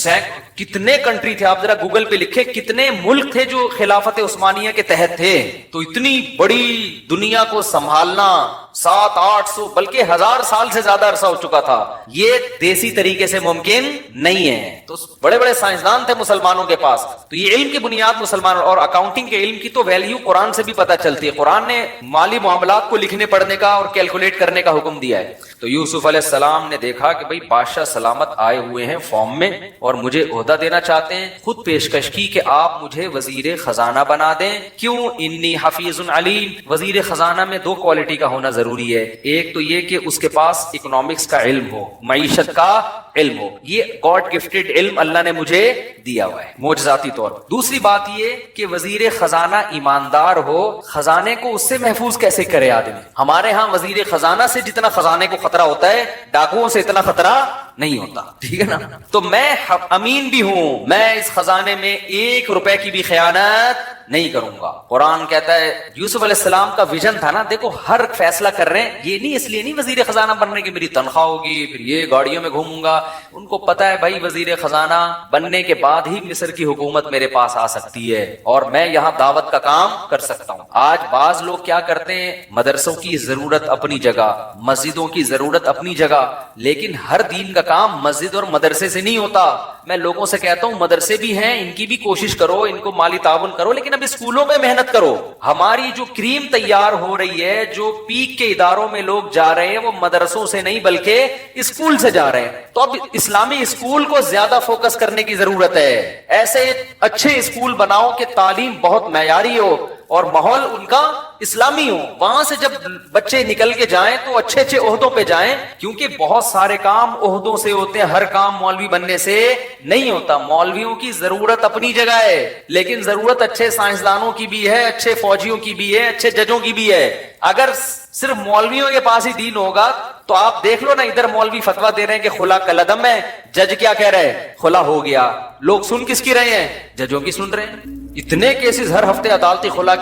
کتنے کنٹری تھے، آپ ذرا گوگل پہ لکھے کتنے ملک تھے جو خلافت عثمانیہ کے تحت تھے، تو اتنی بڑی دنیا کو سنبھالنا 700-800 بلکہ 1000 سال سے زیادہ عرصہ ہو چکا تھا، یہ دیسی طریقے سے ممکن نہیں ہے، تو بڑے بڑے سائنسدان تھے مسلمانوں کے پاس، تو یہ علم کی بنیاد مسلمانوں، اور اکاؤنٹنگ کے علم کی تو ویلیو قرآن سے بھی پتہ چلتی ہے، قرآن نے مالی معاملات کو لکھنے پڑھنے کا اور کیلکولیٹ کرنے کا حکم دیا ہے۔ تو یوسف علیہ السلام نے دیکھا کہ بھئی بادشاہ سلامت آئے ہوئے ہیں فارم میں اور مجھے عہدہ دینا چاہتے ہیں، خود پیشکش کی کہ آپ مجھے وزیر خزانہ بنا دیں، کیوں؟ انی حفیظ علیم، وزیر خزانہ میں 2 کوالٹی کا ہونا ضروری ہے، ایک تو یہ کہ اس کے پاس اکنامکس کا علم ہو، معیشت کا علم ہو، یہ گاڈ گفٹڈ علم اللہ نے مجھے دیا ہوا ہے معجزاتی طور پر۔ دوسری بات یہ کہ وزیر خزانہ ایماندار ہو، خزانے کو اس سے محفوظ کیسے کرے آدمی، ہمارے ہاں وزیر خزانہ سے جتنا خزانے کو خطرہ ہوتا ہے ڈاکوؤں سے اتنا خطرہ نہیں ہوتا، ٹھیک ہے نا؟ تو میں امین بھی ہوں، میں اس خزانے میں 1 روپے کی بھی خیانت نہیں کروں گا۔ قرآن کہتا ہے یوسف علیہ السلام کا ویژن تھا نا، دیکھو ہر فیصلہ کر رہے ہیں، یہ نہیں اس لیے نہیں وزیر خزانہ بننے کی میری تنخواہ ہوگی پھر یہ گاڑیوں میں گھوموں گا، ان کو پتا ہے بھائی وزیر خزانہ بننے کے بعد ہی مصر کی حکومت میرے پاس آ سکتی ہے اور میں یہاں دعوت کا کام کر سکتا ہوں۔ آج بعض لوگ کیا کرتے ہیں، مدرسوں کی ضرورت اپنی جگہ، مسجدوں کی ضرورت اپنی جگہ، لیکن ہر دین کا کام مسجد اور مدرسے سے نہیں ہوتا۔ میں لوگوں سے کہتا ہوں مدرسے بھی ہیں، ان کی بھی کوشش کرو، ان کو مالی تعاون کرو، لیکن اب اسکولوں میں محنت کرو۔ ہماری جو کریم تیار ہو رہی ہے، جو پیک کے اداروں میں لوگ جا رہے ہیں، وہ مدرسوں سے نہیں بلکہ اسکول سے جا رہے ہیں، تو اب اسلامی اسکول کو زیادہ فوکس کرنے کی ضرورت ہے۔ ایسے اچھے اسکول بناؤ کہ تعلیم بہت معیاری ہو، اور ماحول ان کا اسلامی ہو. وہاں سے جب بچے نکل کے جائیں تو اچھے اچھے عہدوں پہ جائیں, کیونکہ بہت سارے کام عہدوں سے ہوتے ہیں, ہر کام مولوی بننے سے نہیں ہوتا. مولویوں کی ضرورت اپنی جگہ ہے, لیکن ضرورت اچھے سائنسدانوں کی بھی ہے, اچھے فوجیوں کی بھی ہے, اچھے ججوں کی بھی ہے. اگر صرف مولویوں کے پاس ہی دین ہوگا تو آپ دیکھ لو نا, ادھر مولوی فتوا دے رہے ہیں کہ خلا کلعدم ہے, جج کیا کہہ رہے ہیں, خلا ہو گیا. لوگ سن کس کی رہے ہیں؟ ججوں کی سن رہے ہیں. اتنے کیسز ہر ہفتے عدالتی خلا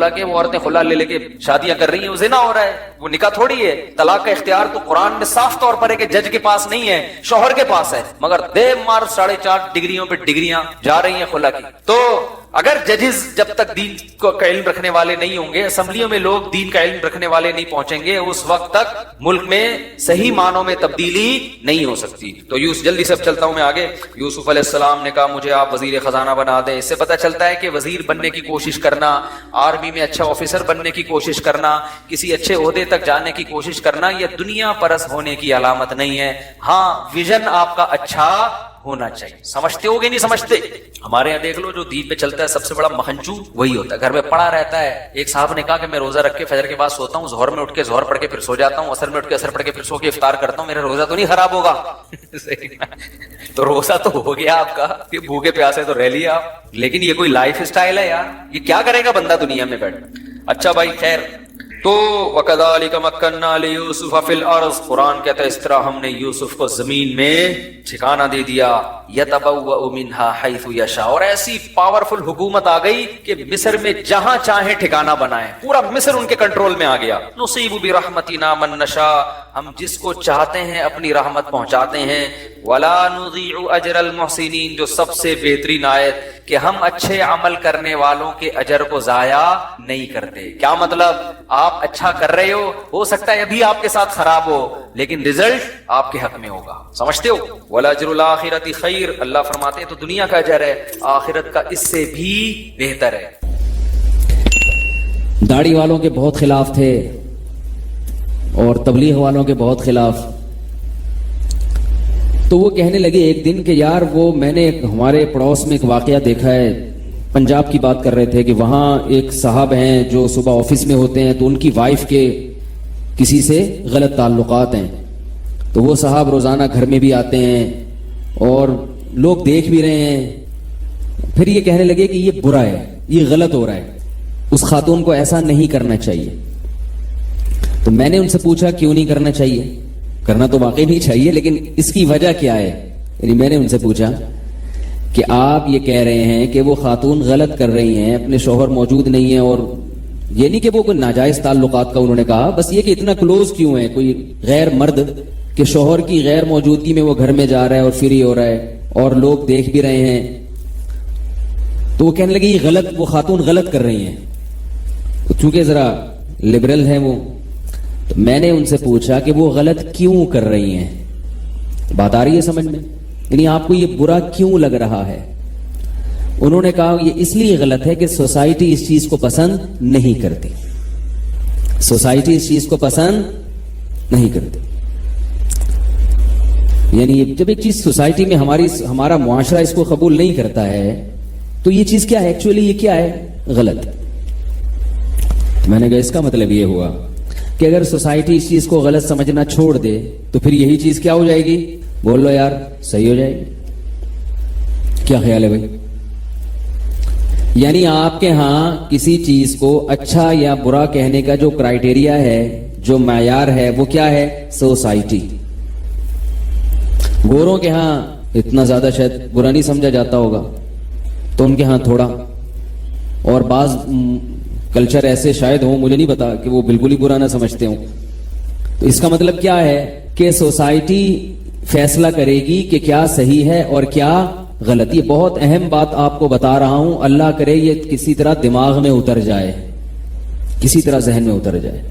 کے وہ عورتیں خلا لے کے شادیاں کر رہی ہیں, وہ زنا ہو رہا ہے, وہ نکاح تھوڑی ہے. طلاق کا اختیار تو قرآن میں صاف طور پر ہے کہ جج کے پاس نہیں ہے, شوہر کے پاس ہے, مگر دے مار 4.5 ڈگریوں پہ ڈگریاں جا رہی ہیں خلا کی. تو اگر ججز جب تک دین کا علم رکھنے والے نہیں ہوں گے, اسمبلیوں میں لوگ دین کا علم رکھنے والے نہیں پہنچیں گے, اس وقت تک ملک میں صحیح معنوں میں تبدیلی نہیں ہو سکتی. تو جلدی سے چلتا ہوں میں آگے. یوسف علیہ السلام نے کہا مجھے آپ وزیر خزانہ بنا دیں. اس سے پتہ چلتا ہے کہ وزیر بننے کی کوشش کرنا, آرمی میں اچھا آفیسر بننے کی کوشش کرنا, کسی اچھے عہدے تک جانے کی کوشش کرنا, یہ دنیا پرست ہونے کی علامت نہیں ہے. ہاں, ویژن آپ کا اچھا ہونا چاہیے. سمجھتے ہو گے نہیں سمجھتے؟ ہمارے یہاں دیکھ لو, جو دین پہ چلتا ہے سب سے بڑا مہنچو وہی ہوتا ہے, گھر میں پڑا رہتا ہے. ایک صاحب نے کہا کہ میں روزہ رکھ کے فجر کے بعد سوتا ہوں, ظہر میں اٹھ کے ظہر پڑھ کے پھر سو جاتا ہوں, عصر میں اٹھ کے عصر پڑھ کے پھر سو کے افطار کرتا ہوں, میرا روزہ تو نہیں خراب ہوگا. تو روزہ تو ہو گیا آپ کا, یہ بھوکے پیاسے تو رہ لیا آپ, لیکن یہ کوئی لائف اسٹائل ہے یار؟ یہ کیا کرے گا بندہ دنیا میں بیٹھ. اچھا بھائی خیر, تو وَكَذَلِكَ مَكَّنَّا لِيُوسُفَ فِي الْأَرْضِ, قرآن کہتا ہے اس طرح ہم نے یوسف کو زمین میں ٹھکانہ دے دیا. يَتَبَوَّأُ مِنْهَا حَيْثُ يَشَاءُ, اور ایسی پاورفل حکومت آ گئی کہ مصر میں جہاں چاہیں ٹھکانہ بنائیں, پورا مصر ان کے کنٹرول میں آ گیا. نُصِيبُ بِرَحْمَتِنَا مَن نَشَاءُ, ہم جس کو چاہتے ہیں اپنی رحمت پہنچاتے ہیں. وَلَا نُضِيعُ أَجْرَ الْمُحْسِنِينَ, جو سب سے بہترین آیت کہ ہم اچھے عمل کرنے والوں کے اجر کو ضائع نہیں کرتے. کیا مطلب؟ آپ اچھا کر رہے ہو سکتا ہے ابھی آپ کے ساتھ خراب ہو, لیکن رزلٹ آپ کے حق میں ہوگا. سمجھتے ہو؟ وَلَأَجْرُ الْآخِرَةِ خَيْرٌ, اللہ فرماتے ہیں تو دنیا کا اجر ہے, آخرت کا اس سے بھی بہتر ہے. داڑھی والوں کے بہت خلاف تھے اور تبلیغ والوں کے بہت خلاف. تو وہ کہنے لگے ایک دن کہ یار وہ میں نے ہمارے پڑوس میں ایک واقعہ دیکھا ہے, پنجاب کی بات کر رہے تھے کہ وہاں ایک صاحب ہیں جو صبح آفس میں ہوتے ہیں, تو ان کی وائف کے کسی سے غلط تعلقات ہیں. تو وہ صاحب روزانہ گھر میں بھی آتے ہیں اور لوگ دیکھ بھی رہے ہیں. پھر یہ کہنے لگے کہ یہ برا ہے, یہ غلط ہو رہا ہے, اس خاتون کو ایسا نہیں کرنا چاہیے. تو میں نے ان سے پوچھا کیوں نہیں کرنا چاہیے؟ کرنا تو واقعی نہیں چاہیے, لیکن اس کی وجہ کیا ہے؟ یعنی میں نے ان سے پوچھا کہ آپ یہ کہہ رہے ہیں کہ وہ خاتون غلط کر رہی ہیں, اپنے شوہر موجود نہیں ہیں, اور یہ نہیں کہ وہ کوئی ناجائز تعلقات کا انہوں نے کہا, بس یہ کہ اتنا کلوز کیوں ہے کوئی غیر مرد کہ شوہر کی غیر موجودگی میں وہ گھر میں جا رہا ہے اور فری ہو رہا ہے اور لوگ دیکھ بھی رہے ہیں. تو وہ کہنے لگے یہ غلط, وہ خاتون غلط کر رہی ہیں. چونکہ ذرا لبرل ہیں وہ, تو میں نے ان سے پوچھا کہ وہ غلط کیوں کر رہی ہیں. بات آ رہی ہے سمجھ میں؟ یعنی آپ کو یہ برا کیوں لگ رہا ہے؟ انہوں نے کہا یہ اس لیے غلط ہے کہ سوسائٹی اس چیز کو پسند نہیں کرتی. سوسائٹی اس چیز کو پسند نہیں کرتی. یعنی جب ایک چیز سوسائٹی میں ہمارا معاشرہ اس کو قبول نہیں کرتا ہے تو یہ چیز کیا ہے ایکچولی, یہ کیا ہے؟ غلط. میں نے کہا اس کا مطلب یہ ہوا کہ اگر سوسائٹی اس چیز کو غلط سمجھنا چھوڑ دے تو پھر یہی چیز کیا ہو جائے گی؟ بول لو یار, صحیح ہو جائے گی. کیا خیال ہے بھائی؟ یعنی آپ کے ہاں کسی چیز کو اچھا یا برا کہنے کا جو کرائیٹیریا ہے, جو معیار ہے, وہ کیا ہے؟ سوسائٹی. گوروں کے ہاں اتنا زیادہ شاید برا نہیں سمجھا جاتا ہوگا, تو ان کے ہاں تھوڑا, اور بعض کلچر ایسے شاید ہوں, مجھے نہیں پتا, کہ وہ بالکل ہی برا نہ سمجھتے ہوں. تو اس کا مطلب کیا ہے کہ سوسائٹی فیصلہ کرے گی کہ کیا صحیح ہے اور کیا غلط. یہ بہت اہم بات آپ کو بتا رہا ہوں, اللہ کرے یہ کسی طرح دماغ میں اتر جائے, کسی طرح ذہن میں اتر جائے.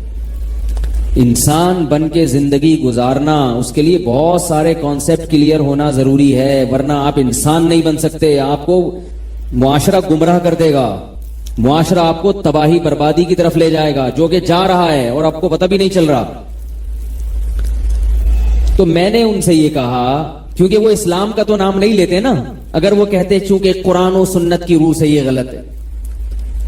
انسان بن کے زندگی گزارنا, اس کے لیے بہت سارے کانسیپٹ کلیئر ہونا ضروری ہے, ورنہ آپ انسان نہیں بن سکتے. آپ کو معاشرہ گمراہ کر دے گا, معاشرہ آپ کو تباہی بربادی کی طرف لے جائے گا, جو کہ جا رہا ہے اور آپ کو پتہ بھی نہیں چل رہا. تو میں نے ان سے یہ کہا, کیونکہ وہ اسلام کا تو نام نہیں لیتے نا, اگر وہ کہتے چونکہ قرآن و سنت کی روح سے یہ غلط ہے,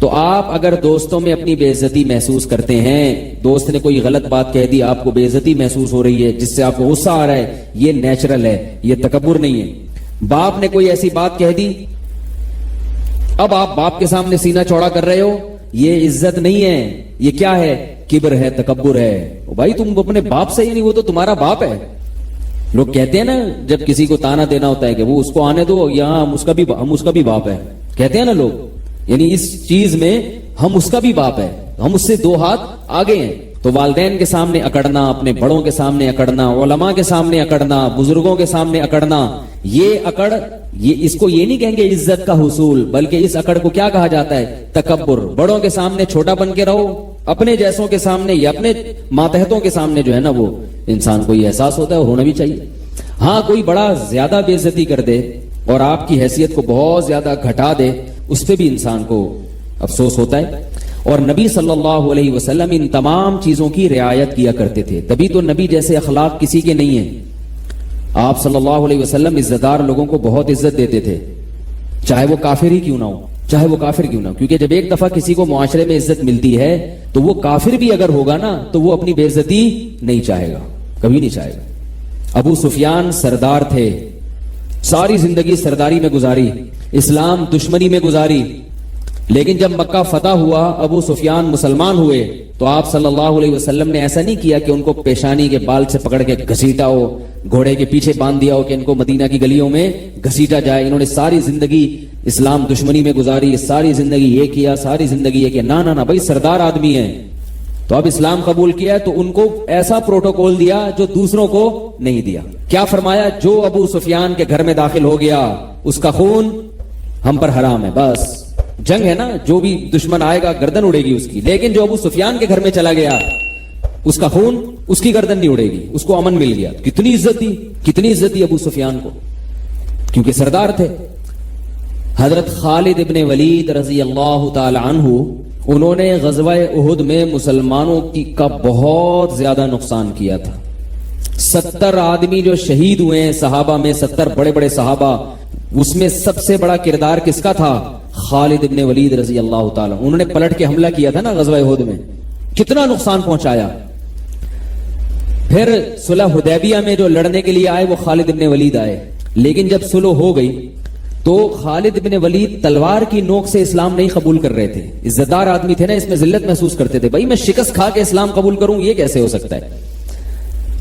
تو آپ اگر دوستوں میں اپنی بے عزتی محسوس کرتے ہیں، دوست نے کوئی غلط بات کہہ دی، آپ کو بے عزتی محسوس ہو رہی ہے جس سے آپ کو غصہ آ رہا ہے، یہ نیچرل ہے، یہ تکبر نہیں ہے۔ باپ نے کوئی ایسی بات کہہ دی، اب آپ باپ کے سامنے سینہ چوڑا کر رہے ہو، یہ عزت نہیں ہے، یہ کیا ہے؟ کبر ہے، تکبر ہے۔ بھائی تم اپنے باپ سے ہی نہیں، وہ تو تمہارا باپ ہے۔ لوگ کہتے ہیں نا جب کسی کو تانا دینا ہوتا ہے کہ وہ اس کو آنے دو، یہاں ہم اس کا بھی باپ ہے، کہتے ہیں نا لوگ، یعنی اس چیز میں ہم اس کا بھی باپ ہے، ہم اس سے 2 ہاتھ آگے ہیں۔ تو والدین کے سامنے اکڑنا، اپنے بڑوں کے سامنے اکڑنا، علماء کے سامنے اکڑنا، بزرگوں کے سامنے اکڑنا، یہ اکڑ، یہ اس کو یہ نہیں کہیں گے عزت کا حصول، بلکہ اس اکڑ کو کیا کہا جاتا ہے؟ تکبر۔ بڑوں کے سامنے چھوٹا بن کے رہو، اپنے جیسوں کے سامنے یا اپنے ماتحتوں کے سامنے جو ہے نا، وہ انسان کو یہ احساس ہوتا ہے اور ہونا بھی چاہیے۔ ہاں کوئی بڑا زیادہ بے عزتی کر دے اور آپ کی حیثیت کو بہت زیادہ گھٹا دے، اس پہ بھی انسان کو افسوس ہوتا ہے۔ اور نبی صلی اللہ علیہ وسلم ان تمام چیزوں کی رعایت کیا کرتے تھے، تبھی تو نبی جیسے اخلاق کسی کے نہیں ہیں۔ آپ صلی اللہ علیہ وسلم عزت دار لوگوں کو بہت عزت دیتے تھے، چاہے وہ کافر ہی کیوں نہ ہو، چاہے وہ کافر کیوں نہ ہو، کیونکہ جب ایک دفعہ کسی کو معاشرے میں عزت ملتی ہے تو وہ کافر بھی اگر ہوگا نا تو وہ اپنی بے عزتی نہیں چاہے گا، کبھی نہیں چاہے گا۔ ابو سفیان سردار تھے، ساری زندگی سرداری میں گزاری، اسلام دشمنی میں گزاری، لیکن جب مکہ فتح ہوا، ابو سفیان مسلمان ہوئے، تو آپ صلی اللہ علیہ وسلم نے ایسا نہیں کیا کہ ان کو پیشانی کے بال سے پکڑ کے گھسیٹا ہو، گھوڑے کے پیچھے باندھ دیا ہو کہ ان کو مدینہ کی گلیوں میں گھسیٹا جائے۔ انہوں نے ساری زندگی اسلام دشمنی میں گزاری، ساری زندگی یہ کیا، ساری زندگی یہ کیا، نہ بھائی سردار آدمی ہیں تو اب اسلام قبول کیا ہے تو ان کو ایسا پروٹوکول دیا جو دوسروں کو نہیں دیا۔ کیا فرمایا؟ جو ابو سفیان کے گھر میں داخل ہو گیا اس کا خون ہم پر حرام ہے، بس جنگ ہے نا، جو بھی دشمن آئے گا گردن اڑے گی اس کی، لیکن جو ابو سفیان کے گھر میں چلا گیا اس کا خون، اس کی گردن نہیں اڑے گی، اس کو امن مل گیا۔ کتنی عزت دی ابو سفیان کو، کیونکہ سردار تھے۔ حضرت خالد ابن ولید رضی اللہ تعالی عنہ، انہوں نے غزوہ احد میں مسلمانوں کا بہت زیادہ نقصان کیا تھا۔ 70 آدمی جو شہید ہوئے ہیں صحابہ میں، 70 بڑے بڑے صحابہ، اس میں سب سے بڑا کردار کس کا تھا؟ خالد ابن ولید رضی اللہ تعالی۔ انہوں نے پلٹ کے حملہ کیا تھا نا غزوہ احد میں، کتنا نقصان پہنچایا۔ پھر صلح حدیبیہ میں جو لڑنے کے لیے آئے وہ خالد ابن ولید آئے، لیکن جب صلح ہو گئی تو خالد ابن ولید تلوار کی نوک سے اسلام نہیں قبول کر رہے تھے۔ عزت دار آدمی تھے نا، اس میں ذلت محسوس کرتے تھے، بھائی میں شکست کھا کے اسلام قبول کروں، یہ کیسے ہو سکتا ہے؟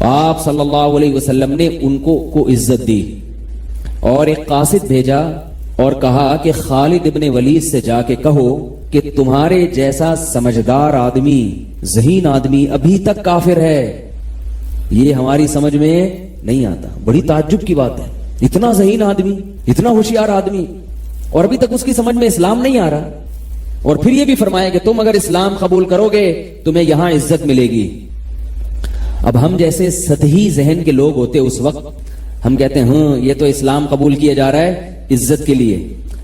آپ صلی اللہ علیہ وسلم نے ان کو عزت دی اور ایک قاصد بھیجا اور کہا کہ خالد ابن ولید سے جا کے کہو کہ تمہارے جیسا سمجھدار آدمی، ذہین آدمی ابھی تک کافر ہے، یہ ہماری سمجھ میں نہیں آتا۔ بڑی تعجب کی بات ہے، اتنا ذہین آدمی، اتنا ہوشیار آدمی، اور ابھی تک اس کی سمجھ میں اسلام نہیں آ رہا۔ اور پھر یہ بھی فرمایا کہ تم اگر اسلام قبول کرو گے تمہیں یہاں عزت ملے گی۔ اب ہم جیسے سطحی ذہن کے لوگ ہوتے اس وقت، ہم کہتے ہیں ہاں یہ تو اسلام قبول کیا جا رہا ہے عزت کے لیے،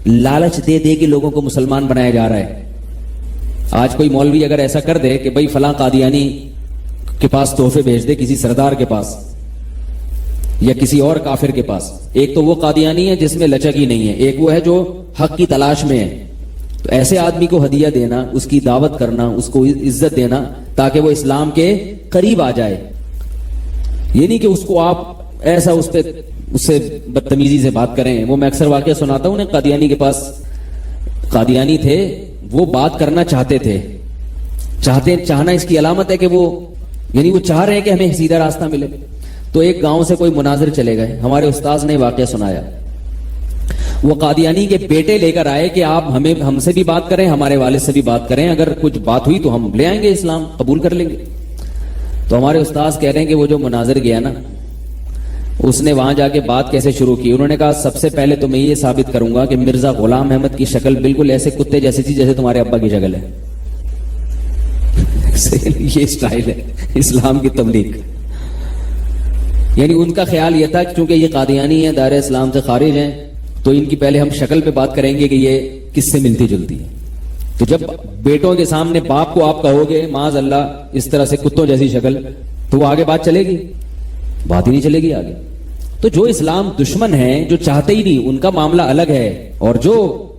لالچ دے دے کے لوگوں کو مسلمان بنایا جا رہا ہے۔ آج کوئی مولوی اگر ایسا کر دے کہ بھائی فلاں قادیانی کے پاس تحفے بھیج دے، کسی سردار کے پاس یا کسی اور کافر کے پاس، ایک تو وہ قادیانی ہے جس میں لچک ہی نہیں ہے، ایک وہ ہے جو حق کی تلاش میں ہے، تو ایسے آدمی کو ہدیہ دینا، اس کی دعوت کرنا، اس کو عزت دینا تاکہ وہ اسلام کے قریب آ جائے، یہ نہیں کہ اس کو آپ ایسا اس سے بدتمیزی سے بات کریں۔ وہ میں اکثر واقعہ سناتا ہوں، قادیانی کے پاس قادیانی تھے، وہ بات کرنا چاہتے تھے، چاہنا اس کی علامت ہے کہ وہ چاہ رہے ہیں کہ ہمیں سیدھا راستہ ملے۔ تو ایک گاؤں سے کوئی مناظر چلے گئے، ہمارے استاذ نے واقعہ سنایا، وہ قادیانی کے بیٹے لے کر آئے کہ آپ ہم سے بھی بات کریں، ہمارے والد سے بھی بات کریں، اگر کچھ بات ہوئی تو ہم لے آئیں گے، اسلام قبول کر لیں گے۔ تو ہمارے استاذ کہہ رہے ہیں کہ وہ جو مناظر گیا نا، اس نے وہاں جا کے بات کیسے شروع کی؟ انہوں نے کہا سب سے پہلے تو میں یہ ثابت کروں گا کہ مرزا غلام احمد کی شکل بالکل ایسے کتے جیسی تھی جیسے تمہارے ابا کی شکل ہے۔ یہ اسٹائل ہے اسلام کی تبلیغ، یعنی ان کا خیال یہ تھا کہ چونکہ یہ قادیانی ہیں، دائرہ اسلام سے خارج ہیں، تو ان کی پہلے ہم شکل پہ بات کریں گے کہ یہ کس سے ملتی جلتی ہے۔ تو جب بیٹوں کے سامنے باپ کو آپ کہو گے معاذ اللہ اس طرح سے کتوں جیسی شکل، تو وہ آگے بات چلے گی؟ بات ہی نہیں چلے گی آگے۔ تو جو اسلام دشمن ہیں، جو چاہتے ہی نہیں، ان کا معاملہ الگ ہے، اور جو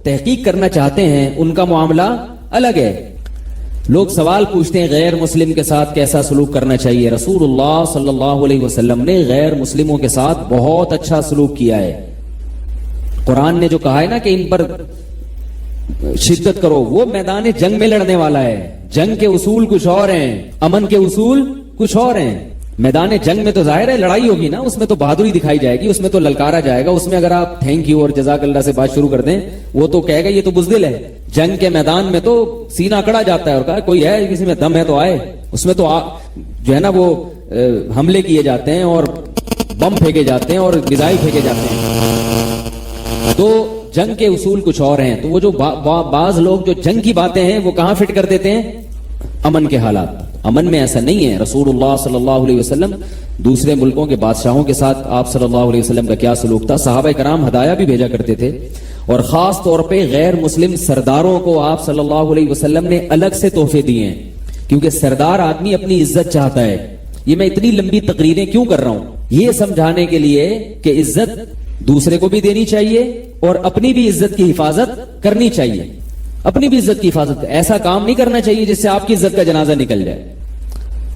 تحقیق کرنا چاہتے ہیں ان کا معاملہ الگ ہے. لوگ سوال پوچھتے ہیں غیر مسلم کے ساتھ کیسا سلوک کرنا چاہیے. رسول اللہ صلی اللہ علیہ وسلم نے غیر مسلموں کے ساتھ بہت اچھا سلوک کیا ہے. قرآن نے جو کہا ہے نا کہ ان پر شدت کرو، وہ میدان جنگ میں لڑنے والا ہے. جنگ کے اصول کچھ اور ہیں، امن کے اصول کچھ اور ہیں. میدان جنگ میں تو ظاہر ہے لڑائی ہوگی نا، اس میں تو بہادری دکھائی جائے گی، اس میں تو للکارا جائے گا. اس میں اگر آپ تھینک یو اور جزاک اللہ سے بات شروع کر دیں وہ تو کہے گا یہ تو بزدل ہے. جنگ کے میدان میں تو سینہ اکڑا جاتا ہے اور کہا کوئی ہے کسی میں دم ہے تو آئے. اس میں تو جو ہے نا وہ حملے کیے جاتے ہیں اور بم پھینکے جاتے ہیں اور میزائل پھینکے جاتے ہیں. تو جنگ کے اصول کچھ اور ہیں. تو وہ جو بعض لوگ جو جنگ کی باتیں ہیں وہ کہاں فٹ کر دیتے ہیں؟ امن کے حالات. امن میں ایسا نہیں ہے. رسول اللہ صلی اللہ علیہ وسلم دوسرے ملکوں کے بادشاہوں کے ساتھ آپ صلی اللہ علیہ وسلم کا کیا سلوک تھا. صحابہ کرام ہدایہ بھی بھیجا کرتے تھے اور خاص طور پہ غیر مسلم سرداروں کو آپ صلی اللہ علیہ وسلم نے الگ سے تحفے دیے ہیں، کیونکہ سردار آدمی اپنی عزت چاہتا ہے. یہ میں اتنی لمبی تقریریں کیوں کر رہا ہوں؟ یہ سمجھانے کے لیے کہ عزت دوسرے کو بھی دینی چاہیے اور اپنی بھی عزت کی حفاظت کرنی چاہیے. اپنی بھی عزت کی حفاظت. ایسا کام نہیں کرنا چاہیے جس سے آپ کی عزت کا جنازہ نکل جائے.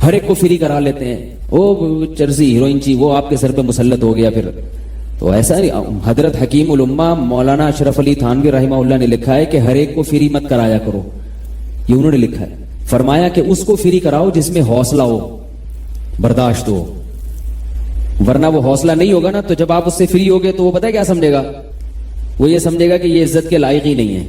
ہر ایک کو فری کرا لیتے ہیں، وہ چرسی ہیروئن چی وہ آپ کے سر پہ مسلط ہو گیا پھر. تو ایسا نہیں. حضرت حکیم الامہ مولانا اشرف علی تھانوی رحمہ اللہ نے لکھا ہے کہ ہر ایک کو فری مت کرایا کرو. یہ انہوں نے لکھا ہے. فرمایا کہ اس کو فری کراؤ جس میں حوصلہ ہو، برداشت ہو. ورنہ وہ حوصلہ نہیں ہوگا نا تو جب آپ اس سے فری ہوگے تو وہ پتہ ہے کیا سمجھے گا؟ وہ یہ سمجھے گا کہ یہ عزت کے لائق ہی نہیں ہے،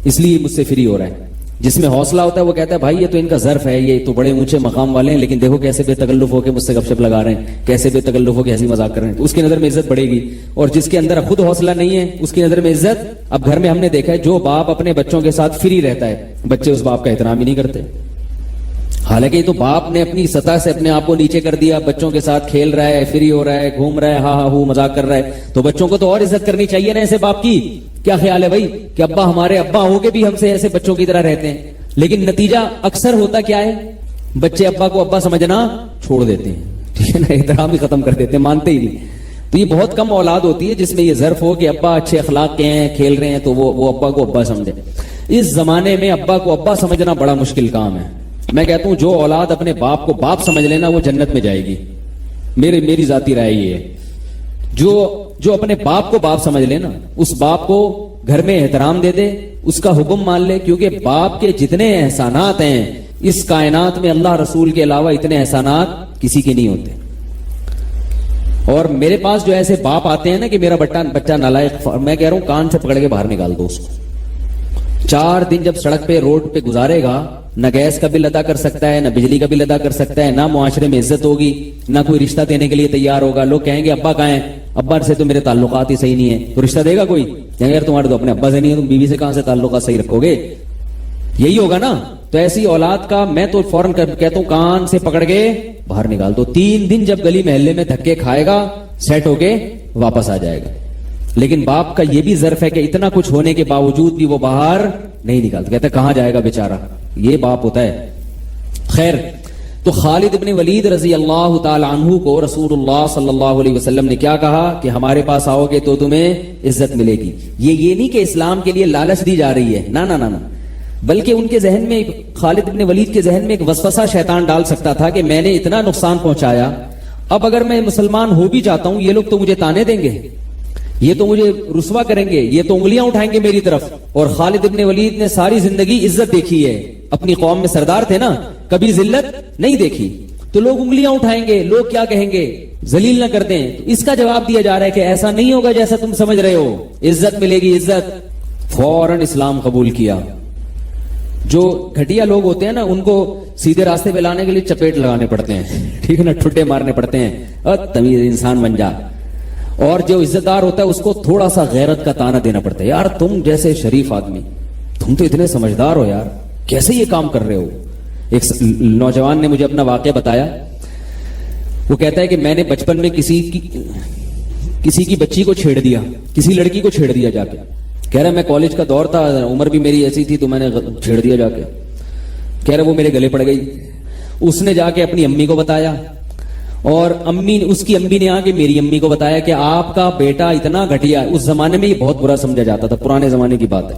اس لیے مجھ سے فری ہو رہا ہے. جس میں حوصلہ ہوتا ہے وہ کہتا ہے بھائی یہ تو ان کا ظرف ہے، یہ تو بڑے اونچے مقام والے ہیں، لیکن دیکھو کیسے بے تکلف ہو کے مجھ سے گپ شپ لگا رہے ہیں، کیسے بے تکلف ہو کے ہنسی مذاق کر رہے ہیں. تو اس کی نظر میں عزت بڑھے گی. اور جس کے اندر خود حوصلہ نہیں ہے اس کی نظر میں عزت. اب گھر میں ہم نے دیکھا ہے جو باپ اپنے بچوں کے ساتھ فری رہتا ہے بچے اس باپ کا احترام ہی نہیں کرتے. حالانکہ یہ تو باپ نے اپنی سطح سے اپنے آپ کو نیچے کر دیا، بچوں کے ساتھ کھیل رہا ہے، فری ہو رہا ہے، گھوم رہا ہے، ہاں ہاں ہو مذاق کر رہا ہے. تو بچوں کو تو اور عزت کرنی چاہیے نا ایسے باپ کی. کیا خیال ہے بھائی کہ ابا ہمارے ابا ہو کے بھی ہم سے ایسے بچوں کی طرح رہتے ہیں؟ لیکن نتیجہ اکثر ہوتا کیا ہے؟ بچے ابا کو ابا سمجھنا چھوڑ دیتے ہیں، ٹھیک ہے نا، احترام ہی ختم کر دیتے ہیں، مانتے ہی نہیں. تو یہ بہت کم اولاد ہوتی ہے جس میں یہ ظرف ہو کہ ابا اچھے اخلاق کے ہیں، کھیل رہے ہیں تو وہ ابا کو ابا سمجھے. اس زمانے میں ابا کو ابا سمجھنا بڑا مشکل کام ہے. میں کہتا ہوں جو اولاد اپنے باپ کو باپ سمجھ لینا وہ جنت میں جائے گی. میری ذاتی رائے یہ ہے. جو اپنے باپ کو باپ سمجھ لے نا، اس باپ کو گھر میں احترام دے دے، اس کا حکم مان لے. کیونکہ باپ کے جتنے احسانات ہیں اس کائنات میں اللہ رسول کے علاوہ اتنے احسانات کسی کے نہیں ہوتے. اور میرے پاس جو ایسے باپ آتے ہیں نا کہ میرا بچہ نالائق، میں کہہ رہا ہوں کان سے پکڑ کے باہر نکال دو اس کو. 4 دن جب سڑک پہ روڈ پہ گزارے گا، نہ گیس کا بل ادا کر سکتا ہے، نہ بجلی کا بل ادا کر سکتا ہے، نہ معاشرے میں عزت ہوگی، نہ کوئی رشتہ دینے کے لیے تیار ہوگا. لوگ کہیں گے ابا کہاں ہیں؟ ابا سے تو میرے تعلقات ہی صحیح نہیں ہے. تو رشتہ دے گا کوئی؟ کہیں گے یار تمہارے تو اپنے ابا سے نہیں ہے، تم بیوی سے کہاں سے تعلقات صحیح رکھو گے؟ یہی ہوگا نا. تو ایسی اولاد کا میں تو فوراً کہتا ہوں کان سے پکڑ کے باہر نکال دو. 3 دن جب گلی محلے میں دھکے کھائے گا سیٹ ہو کے واپس آ جائے گا. لیکن باپ کا یہ بھی ظرف ہے کہ اتنا کچھ ہونے کے باوجود بھی وہ باہر نہیں نکالتا. کہتا ہے کہاں جائے گا بیچارہ. یہ باپ ہوتا ہے. خیر، تو خالد ابن ولید رضی اللہ تعالی عنہ کو رسول اللہ صلی اللہ علیہ وسلم نے کیا کہا کہ ہمارے پاس آؤ گے تو تمہیں عزت ملے گی. یہ نہیں کہ اسلام کے لیے لالچ دی جا رہی ہے، نہ، بلکہ ان کے ذہن میں، خالد ابن ولید کے ذہن میں ایک وسوسہ شیطان ڈال سکتا تھا کہ میں نے اتنا نقصان پہنچایا، اب اگر میں مسلمان ہو بھی جاتا ہوں یہ لوگ تو مجھے تانے دیں گے، یہ تو مجھے رسوا کریں گے، یہ تو انگلیاں اٹھائیں گے میری طرف. اور خالد ابن ولید نے ساری زندگی عزت دیکھی ہے، اپنی قوم میں سردار تھے نا، کبھی ذلت نہیں دیکھی. تو لوگ انگلیاں اٹھائیں گے، لوگ کیا کہیں گے، ذلیل نہ کر دیں. تو اس کا جواب دیا جا رہا ہے کہ ایسا نہیں ہوگا جیسا تم سمجھ رہے ہو، عزت ملے گی، عزت. فوراً اسلام قبول کیا. جو گھٹیا لوگ ہوتے ہیں نا ان کو سیدھے راستے پہ لانے کے لیے چپیٹ لگانے پڑتے ہیں، ٹھیک ہے نا، ٹھڈے مارنے پڑتے ہیں، تمیز انسان بن جا. اور جو عزت دار ہوتا ہے اس کو تھوڑا سا غیرت کا تانا دینا پڑتا ہے، یار تم جیسے شریف آدمی، تم تو اتنے سمجھدار ہو یار، کیسے یہ کام کر رہے ہو. ایک نوجوان نے مجھے اپنا واقعہ بتایا. وہ کہتا ہے کہ میں نے بچپن میں کسی کی بچی کو چھیڑ دیا، کسی لڑکی کو چھیڑ دیا جا کے. کہہ رہا میں کالج کا دور تھا، عمر بھی میری ایسی تھی، تو میں نے چھیڑ دیا جا کے. کہہ رہا وہ میرے گلے پڑ گئی. اس نے جا کے اپنی امی کو بتایا، اور اس کی امی نے آ کے میری امی کو بتایا کہ آپ کا بیٹا اتنا گھٹیا. اس زمانے میں یہ بہت برا سمجھا جاتا تھا، پرانے زمانے کی بات ہے.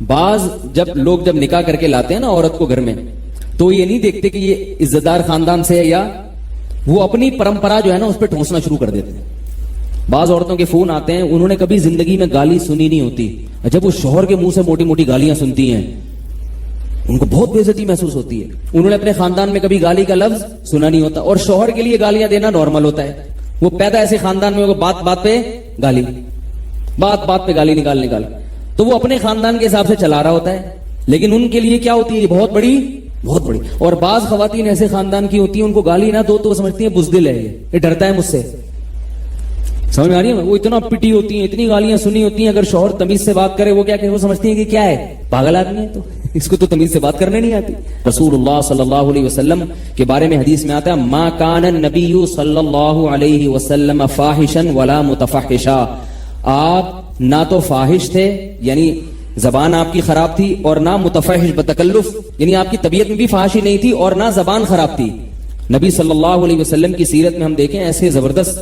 بعض جب لوگ جب نکاح کر کے لاتے ہیں نا عورت کو گھر میں, تو یہ نہیں دیکھتے کہ یہ عزت دار خاندان سے ہے, یا وہ اپنی پرمپرا جو ہے نا اس پہ ٹھونسنا شروع کر دیتے ہیں. بعض عورتوں کے فون آتے ہیں, انہوں نے کبھی زندگی میں گالی سنی نہیں ہوتی, جب وہ شوہر کے منہ سے موٹی موٹی گالیاں سنتی ہیں ان کو بہت بے عزتی محسوس ہوتی ہے. انہوں نے اپنے خاندان میں کبھی گالی کا لفظ سنا نہیں ہوتا, اور شوہر کے لیے گالیاں دینا نارمل ہوتا ہے. وہ پیدا ایسے خاندان میں, وہ بات بات پہ گالی, بات بات پہ گالی نکال, تو وہ اپنے خاندان کے حساب سے چلا رہا ہوتا ہے, لیکن ان کے لیے کیا ہوتی ہے, بہت بڑی. اور بعض خواتین ایسے خاندان کی ہوتی ہیں, ان کو گالی نہ دو تو وہ سمجھتی ہیں بزدل ہے, یہ ڈرتا ہے مجھ سے. سمجھ میں آ رہی ہے؟ وہ اتنا پٹی ہوتی ہیں, اتنی گالیاں سنی ہوتی ہیں, اگر شوہر تمیز سے بات کرے وہ کیا کہ وہ سمجھتی ہیں کہ کیا ہے, پاگل آدمی ہے, تو اس کو تو تمیز سے بات کرنے نہیں آتی. رسول اللہ صلی اللہ علیہ وسلم کے بارے میں حدیث میں آتا ہے, ما کان النبی صلی اللہ علیہ وسلم فاحشا ولا متفحشا. آپ نہ تو فاحش تھے, یعنی زبان آپ کی خراب تھی, اور نہ متفحش بتکلف, یعنی آپ کی طبیعت میں بھی فحاشی نہیں تھی, اور نہ زبان خراب تھی. نبی صلی اللہ علیہ وسلم کی سیرت میں ہم دیکھیں ایسے زبردست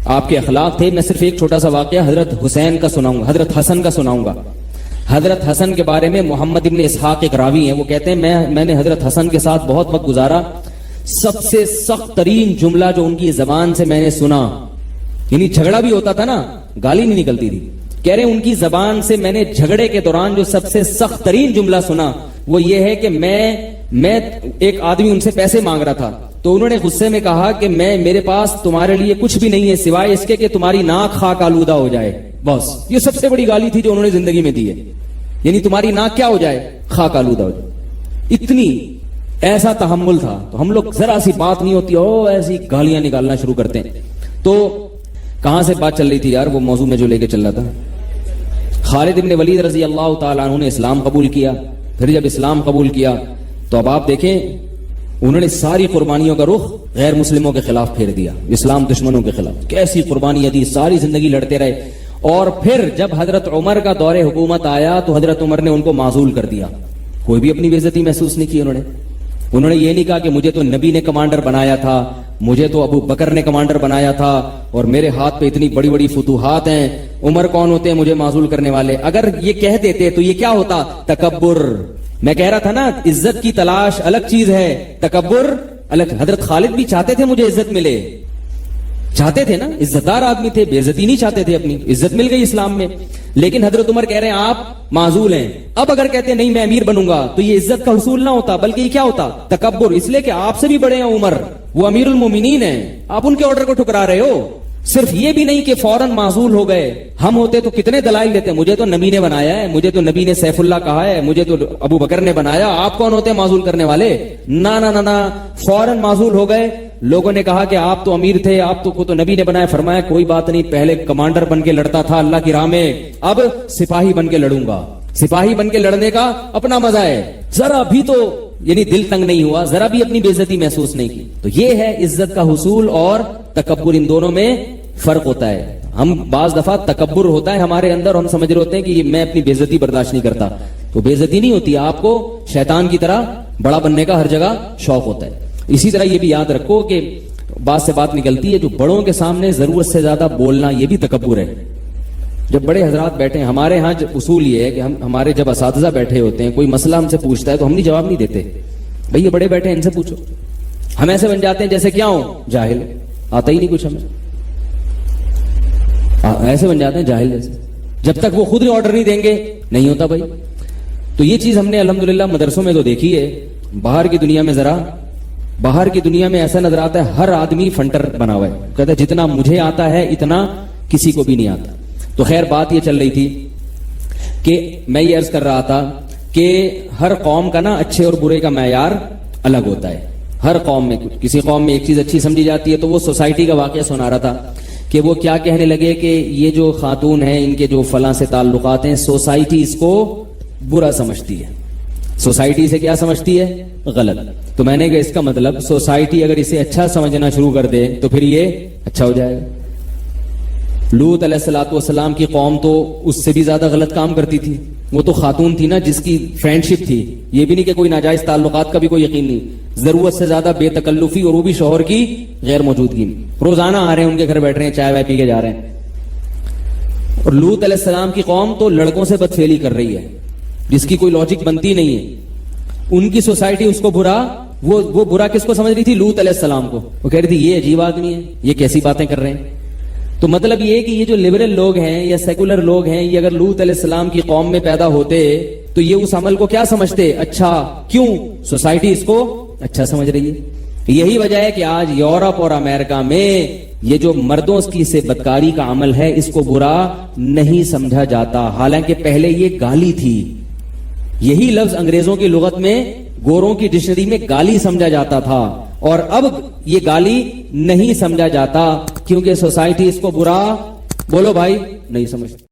آپ کے اخلاق تھے. میں صرف ایک چھوٹا سا واقعہ حضرت حسین کا سناؤں گا, حضرت حسن کا سناؤں گا. حضرت حسن کے بارے میں محمد ابن اسحاق ایک راوی ہیں, وہ کہتے ہیں میں نے حضرت حسن کے ساتھ بہت وقت گزارا. سب سے سخت ترین جملہ جو ان کی زبان سے میں نے سنا, یعنی جھگڑا بھی ہوتا تھا نا, گالی نہیں نکلتی تھی, کہہ رہے ان کی زبان سے میں نے جھگڑے کے دوران جو سب سے سخت ترین جملہ سنا وہ یہ ہے کہ میں ایک آدمی ان سے پیسے مانگ رہا تھا, تو انہوں نے غصے میں کہا کہ میرے پاس تمہارے لیے کچھ بھی نہیں ہے سوائے اس کے کہ تمہاری ناک خاک آلودہ ہو جائے, بس. یہ سب سے بڑی گالی تھی جو انہوں نے زندگی میں دی ہے, یعنی تمہاری ناک کیا ہو جائے, خاک آلودہ ہو جائے. اتنی ایسا تحمل تھا. تو ہم لوگ ذرا سی بات نہیں ہوتی ایسی گالیاں نکالنا شروع کرتے ہیں. تو کہاں سے بات چل رہی تھی یار, وہ موضوع میں جو لے کے چل رہا تھا, خالد ابن ولید رضی اللہ تعالیٰ عنہ نے اسلام قبول کیا. پھر جب اسلام قبول کیا تو اب آپ دیکھیں انہوں نے ساری قربانیوں کا رخ غیر مسلموں کے خلاف پھیر دیا, اسلام دشمنوں کے خلاف. کیسی قربانی دی, ساری زندگی لڑتے رہے. اور پھر جب حضرت عمر کا دور حکومت آیا تو حضرت عمر نے ان کو معزول کر دیا. کوئی بھی اپنی بے عزتی محسوس نہیں کی انہوں نے یہ نہیں کہا کہ مجھے تو نبی نے کمانڈر بنایا تھا, مجھے تو ابو بکر نے کمانڈر بنایا تھا, اور میرے ہاتھ پہ اتنی بڑی بڑی فتوحات ہیں, عمر کون ہوتے ہیں مجھے معزول کرنے والے. اگر یہ کہہ دیتے تو یہ کیا ہوتا, تکبر. میں کہہ رہا تھا نا, عزت کی تلاش الگ چیز ہے, تکبر الگ. حضرت خالد بھی چاہتے تھے مجھے عزت ملے, چاہتے تھے نا, عزت دار آدمی تھے, بے عزتی نہیں چاہتے تھے, اپنی عزت مل گئی اسلام میں. لیکن حضرت عمر کہہ رہے ہیں آپ معزول ہیں. اب اگر کہتے نہیں میں امیر بنوں گا تو یہ عزت کا حصول نہ ہوتا, بلکہ یہ کیا ہوتا, تکبر. اس لیے کہ آپ سے بھی بڑے ہیں عمر, وہ امیر المومنین ہیں, آپ ان کے آرڈر کو ٹھکرا رہے ہو. صرف یہ بھی نہیں کہ فوراً معزول ہو گئے, ہم ہوتے تو کتنے دلائل دیتے, مجھے تو نبی نے بنایا ہے, مجھے تو نبی نے سیف اللہ کہا ہے, مجھے تو ابو بکر نے بنایا, آپ کون ہوتے ہیں معزول کرنے والے. نہ فوراً معزول ہو گئے. لوگوں نے کہا کہ آپ تو امیر تھے, آپ کو تو نبی نے بنایا. فرمایا کوئی بات نہیں, پہلے کمانڈر بن کے لڑتا تھا اللہ کی راہ میں, اب سپاہی بن کے لڑوں گا. سپاہی بن کے لڑنے کا اپنا مزہ ہے. ذرا بھی تو یعنی دل تنگ نہیں ہوا, ذرا بھی اپنی بے عزتی محسوس نہیں کی. تو یہ ہے عزت کا حصول اور تکبر, ان دونوں میں فرق ہوتا ہے. ہم بعض دفعہ تکبر ہوتا ہے ہمارے اندر, ہم سمجھ رہے ہوتے ہیں کہ میں اپنی بے عزتی برداشت نہیں کرتا, تو بے عزتی نہیں ہوتی, آپ کو شیطان کی طرح بڑا بننے کا ہر جگہ شوق ہوتا ہے. اسی طرح یہ بھی یاد رکھو کہ بات سے بات نکلتی ہے, جو بڑوں کے سامنے ضرورت سے زیادہ بولنا یہ بھی تکبر ہے. جب بڑے حضرات بیٹھے ہیں, ہمارے ہاں اصول یہ ہے کہ ہمارے جب اساتذہ بیٹھے ہوتے ہیں, کوئی مسئلہ ہم سے پوچھتا ہے تو ہم نہیں جواب نہیں دیتے, بھئی یہ بڑے بیٹھے ہیں ان سے پوچھو. ہم ایسے بن جاتے ہیں جیسے کیا ہوں, جاہل, آتا ہی نہیں کچھ ہمیں, ایسے بن جاتے ہیں جاہل جیسے. جب تک وہ خود آرڈر نہیں دیں گے نہیں ہوتا بھائی. تو یہ چیز ہم نے الحمدللہ مدرسوں میں تو دیکھی ہے. باہر کی دنیا میں ایسا نظر آتا ہے ہر آدمی فنٹر بنا ہوا ہے, کہتا ہے جتنا مجھے آتا ہے اتنا کسی کو بھی نہیں آتا. تو خیر بات یہ چل رہی تھی کہ میں یہ عرض کر رہا تھا کہ ہر قوم کا نا اچھے اور برے کا معیار الگ ہوتا ہے. ہر قوم میں کسی قوم میں ایک چیز اچھی سمجھی جاتی ہے. تو وہ سوسائٹی کا واقعہ سنا رہا تھا کہ وہ کیا کہنے لگے کہ یہ جو خاتون ہیں ان کے جو فلاں سے تعلقات ہیں, سوسائٹی اس کو برا سمجھتی ہے. سوسائٹی سے کیا سمجھتی ہے, غلط. تو میں نے کہا اس کا مطلب سوسائٹی اگر اسے اچھا سمجھنا شروع کر دے تو پھر یہ اچھا ہو جائے گا. لوط علیہ الصلوۃ والسلام کی قوم تو اس سے بھی زیادہ غلط کام کرتی تھی. وہ تو خاتون تھی نا جس کی فرینڈشپ تھی, یہ بھی نہیں کہ کوئی ناجائز تعلقات کا بھی کوئی یقین نہیں, ضرورت سے زیادہ بے تکلفی, اور وہ بھی شوہر کی غیر موجودگی میں. روزانہ آ رہے ہیں ان کے گھر بیٹھ رہے ہیں, چائے وائے پی کے جا رہے ہیں. اور لوط علیہ السلام کی قوم تو لڑکوں سے بدفعلی کر رہی ہے جس کی کوئی لاجک بنتی نہیں ہے. ان کی سوسائٹی اس کو برا، وہ برا کس کو سمجھ رہی تھی؟ لوط علیہ السلام کو. وہ کہہ رہی تھی یہ عجیب آدمی ہے، یہ کیسی باتیں کر رہے ہیں. تو مطلب یہ کہ یہ جو لبرل لوگ ہیں یا سیکولر لوگ ہیں، یہ اگر لوط علیہ السلام کی قوم میں پیدا ہوتے تو یہ اس عمل کو کیا سمجھتے؟ اچھا. کیوں؟ سوسائٹی اس کو اچھا سمجھ رہی ہے. یہی وجہ ہے کہ آج یورپ اور امریکہ میں یہ جو مردوں کی سے بدکاری کا عمل ہے اس کو برا نہیں سمجھا جاتا، حالانکہ پہلے یہ گالی تھی. یہی لفظ انگریزوں کی لغت میں، گوروں کی ڈکشنری میں گالی سمجھا جاتا تھا، اور اب یہ گالی نہیں سمجھا جاتا کیونکہ سوسائٹی اس کو برا، بولو بھائی، نہیں سمجھتی.